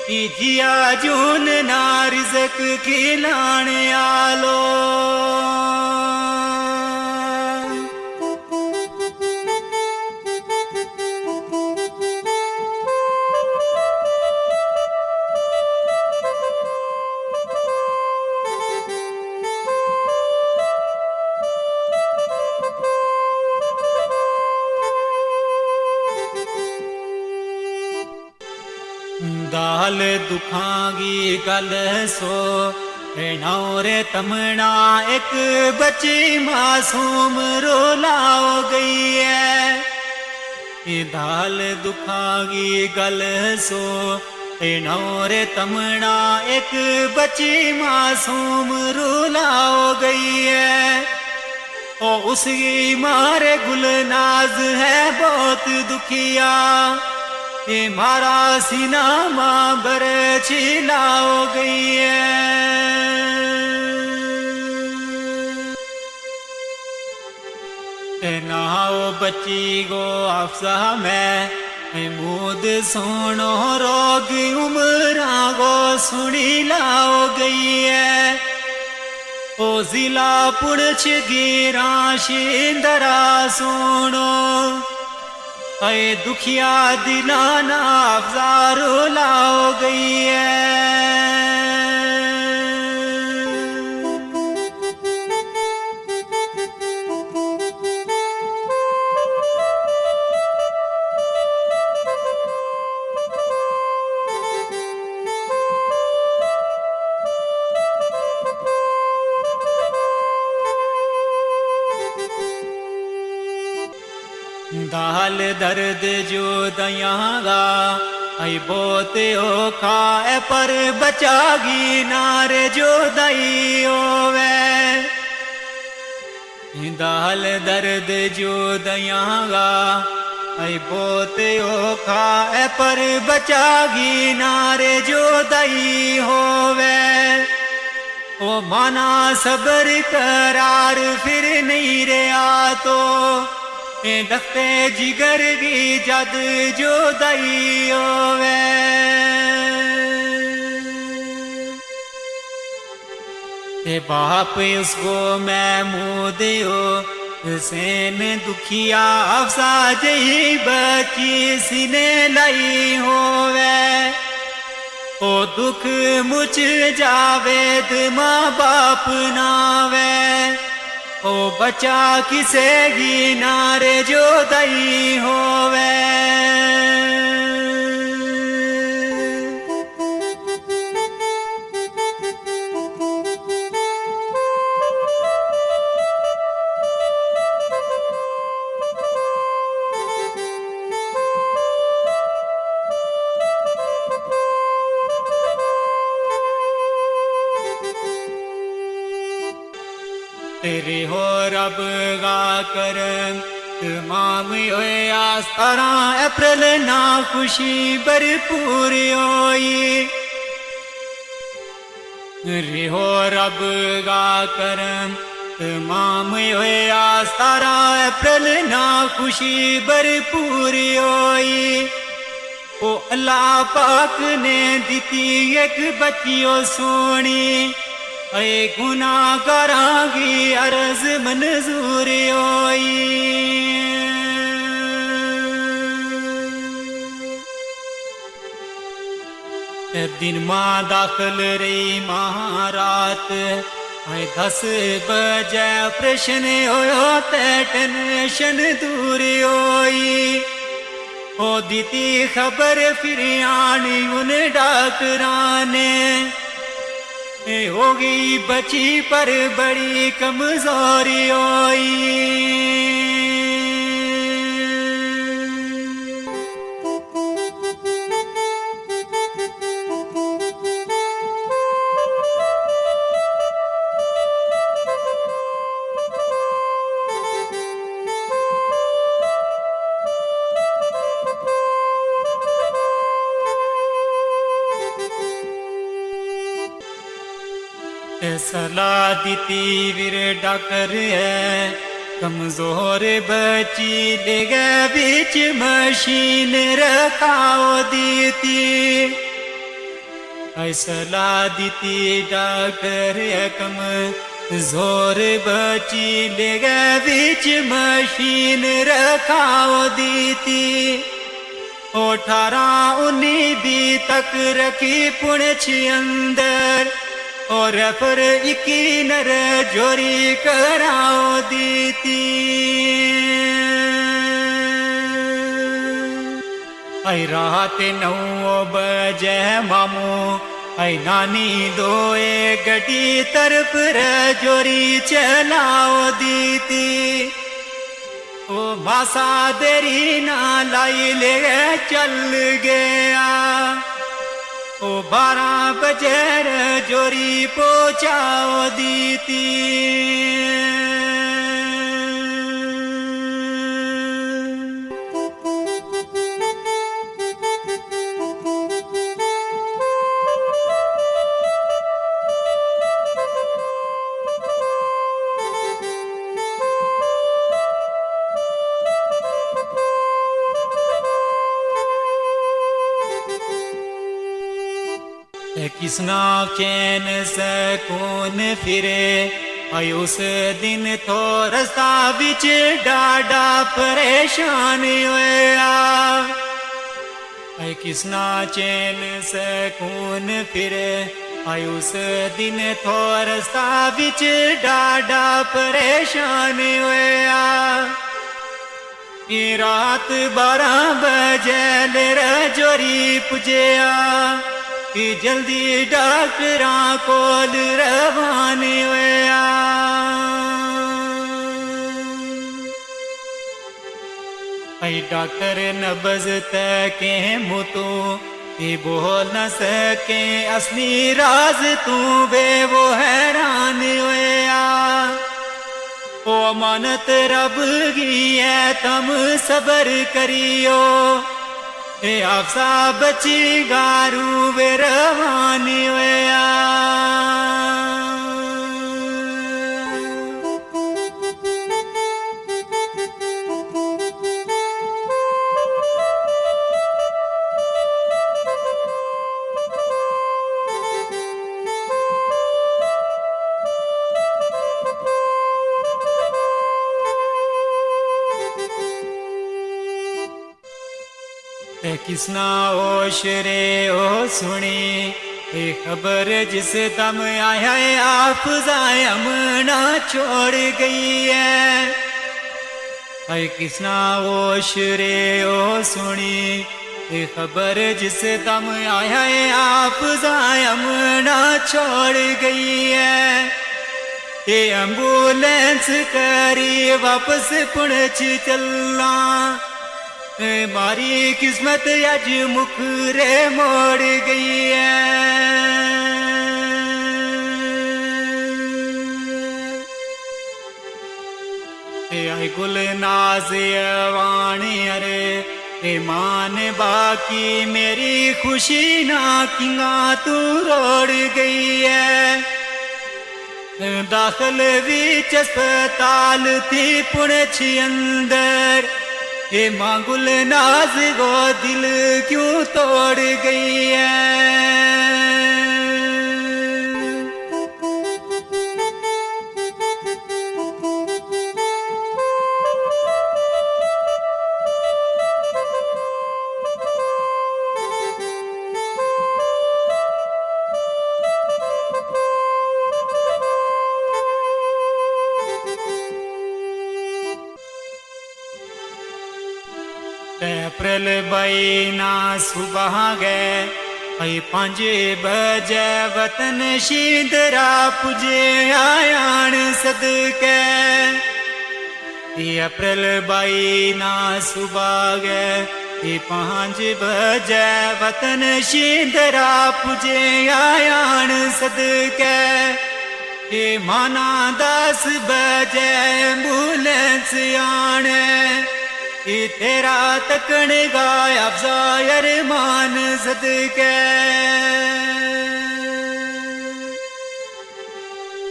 जिया जून ना रिज़्क खिलाने आलो दाल दुखांगी गल सो नौरे तमना एक बच्ची मासूम रोलाओ गई है दाल दुखांगी गल सो नौरे तमना एक बच्ची मासूम रोलाओ गई है ओ उसकी मारे गुलनाज है बहुत दुखिया ये मारा सीना माँ बर छिलाओ गई है नाओ बच्ची गो अफसा में मूद सोनो रोग उमरा गो सुनी लाओ गई है ओ जिला पुणछ गिरा शिंदरा सोनो ऐ दुखिया दिलाना अफजारो लाओ गई है दाल दर्द जो दयांगा ऐ बोते ओ खाए पर बचागी नारे जो दई ओवे दाल दर्द जो दयांगा ऐ बोते ओ खाए पर बचागी नारे जो दई होवे ओ माना सबर करार फिर नहीं रहा तो दख्ते जिगर की जद जो दई होवे ते बाप उसको मैं मुँह दियो सेन दुखिया अफसा जही बची सीने लाई होवे ओ दुख मुझ जावेद माँ बाप नावे ओ बचा किसे की नारे जो दई होवे तेरे हो रब गा करम तमाम होया 17 अप्रैल ना खुशी भरपूर होई रे हो रब गा करम तमाम होया 17 अप्रैल ना खुशी भरपूर होई ओ अल्लाह पाक ने दिती एक बच्चियों सोनी ऐ गुनाह करांगी अर्ज मंजूर होई दिन माँ दाखिल रही महारात ऐ 10 बजे ऑपरेशन होयो ते टेंशन दूर होई ओ दीती खबर फिर आनी उन डॉक्टरां ने होगी बची पर बड़ी कमजोरी होई सलाह दीती वीर डॉक्टर है कमजोर बची ले गए बीच मशीन रखाओ दीती सलाह दीती डॉक्टर है कमजोर बची ले गए बीच मशीन रखाओ दीती 18-19 तक रखी पुणछ अंदर और पर इकी नर जोरी कराओ दीती आई रात 9 बजे मामू आई नानी दोए गड्डी तरफ जोरी चलाओ दीती ओ मासा देरी ना लाई ले चल गया ओ 12 बजे जोरी पहुंचाओ दीती किसना चैन सकून फिरे आई उस दिन तो रास्ता बिच डाडा परेशान होया आई किसना चैन सकून फिरे आई उस दिन तो रास्ता बिच डाडा परेशान होया रात 12 बजे जोरी पुजया कि जल्दी डॉक्टरा कोल रवाने होया आई डॉक्टर नब्ज तके मुतू ये बोल न सके असली राज तू बे वो हैरान होया ओ अमानत रब की है तम सबर करियो ए आपसा बची गारू वे रवानी होया किसना होश रे ओ सुनी ये खबर जिस दम आया है आप जायमना छोड़ गई है ऐ किसना होश रे ओ सुनी ये खबर जिस दम आया है आप जायमना छोड़ गई है ये एम्बुलेंस करी वापस पुणछ चलना मारी किस्मत आज मुखरे मोड़ गई है आई गुल नाज वाणी अरे ए मान बाकी मेरी खुशी ना किंगा तू रोड़ गई है दाखिल बीच अस्पताल थी पुणछ अंदर ये मांगुल नाज गो दिल क्यों तोड़ गई है अप्रैल 22 ना सुबह गए आई 5 बजे वतन शींदरा पुजे आयान सदके अप्रैल 22 ना सुबह गए 5 बजे वतन शींदरा पुजे आयान सदके माना 10 बजे एम्बुलेंस आने तेरा तकन गाया अफजायर मान सदके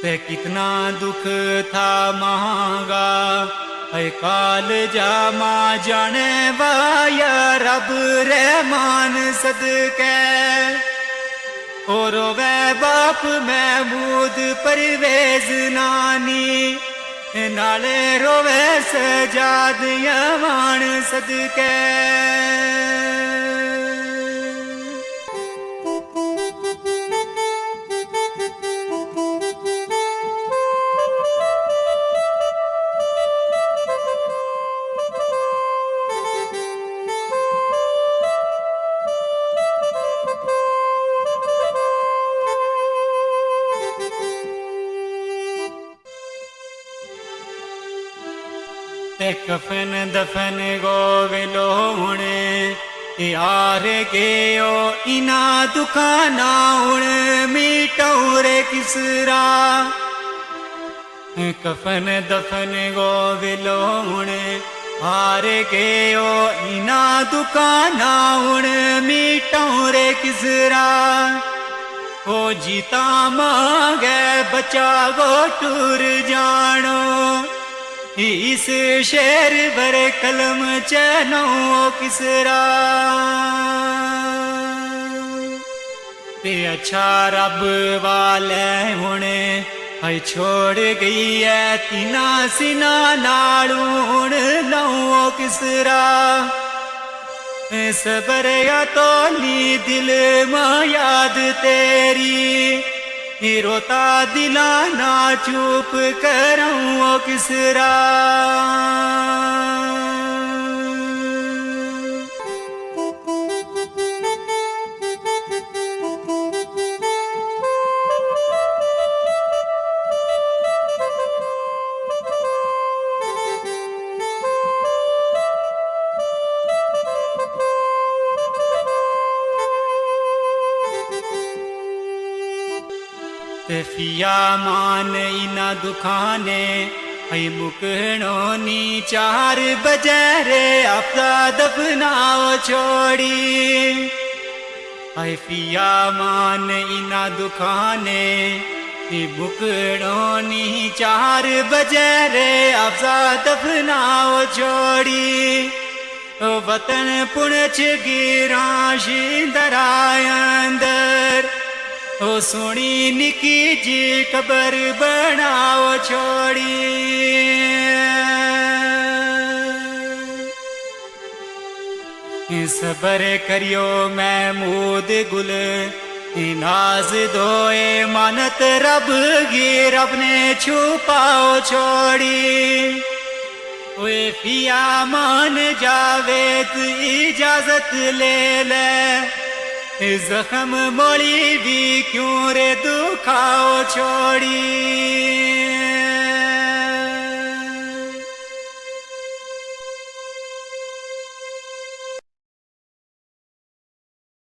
ते कितना दुख था महंगा है काल जामा जाने वाया रब रहमान सदके और वे बाप महमूद परवेज नानी नाले रोवे सजाद यमान सदके ते कफन दफन गो वेलो हुणे यार गयो इना दुकाना हुण मीटौरे किसरा कफन दफन गो वेलो हुणे हार गयो इना दुकाना हुण मीटौरे किसरा ओ जीता मांगे बचा गो टूर जानो इस शेर बर कलम चनो किसरा ते अच्छा रब वाले हुणे है छोड़ गई है तीना सिना नालू हुण लो किसरा सबर या तो नी दिल में याद तेरी रोता दिला ना चुप करूं किसरा फिया मान इना दुखाने है मुकणो नी 4 बजे रे आपदा दफनाओ छोड़ी है फिया मान इना दुखाने है मुकणो नी 4 बजे रे आपदा दफनाओ छोड़ी वतन पुणछ गिरा शिंदरा अंदर ओ सोनी निकी जी कबर बनाओ छोड़ी सबर करियो महमूद गुल नाज दोए मानत रब गी रब ने छुपाओ छोड़ी ओए पिया मान जावे तू इजाजत ले ले जख्म मोड़ी भी क्यों रे दुखाओ छोड़ी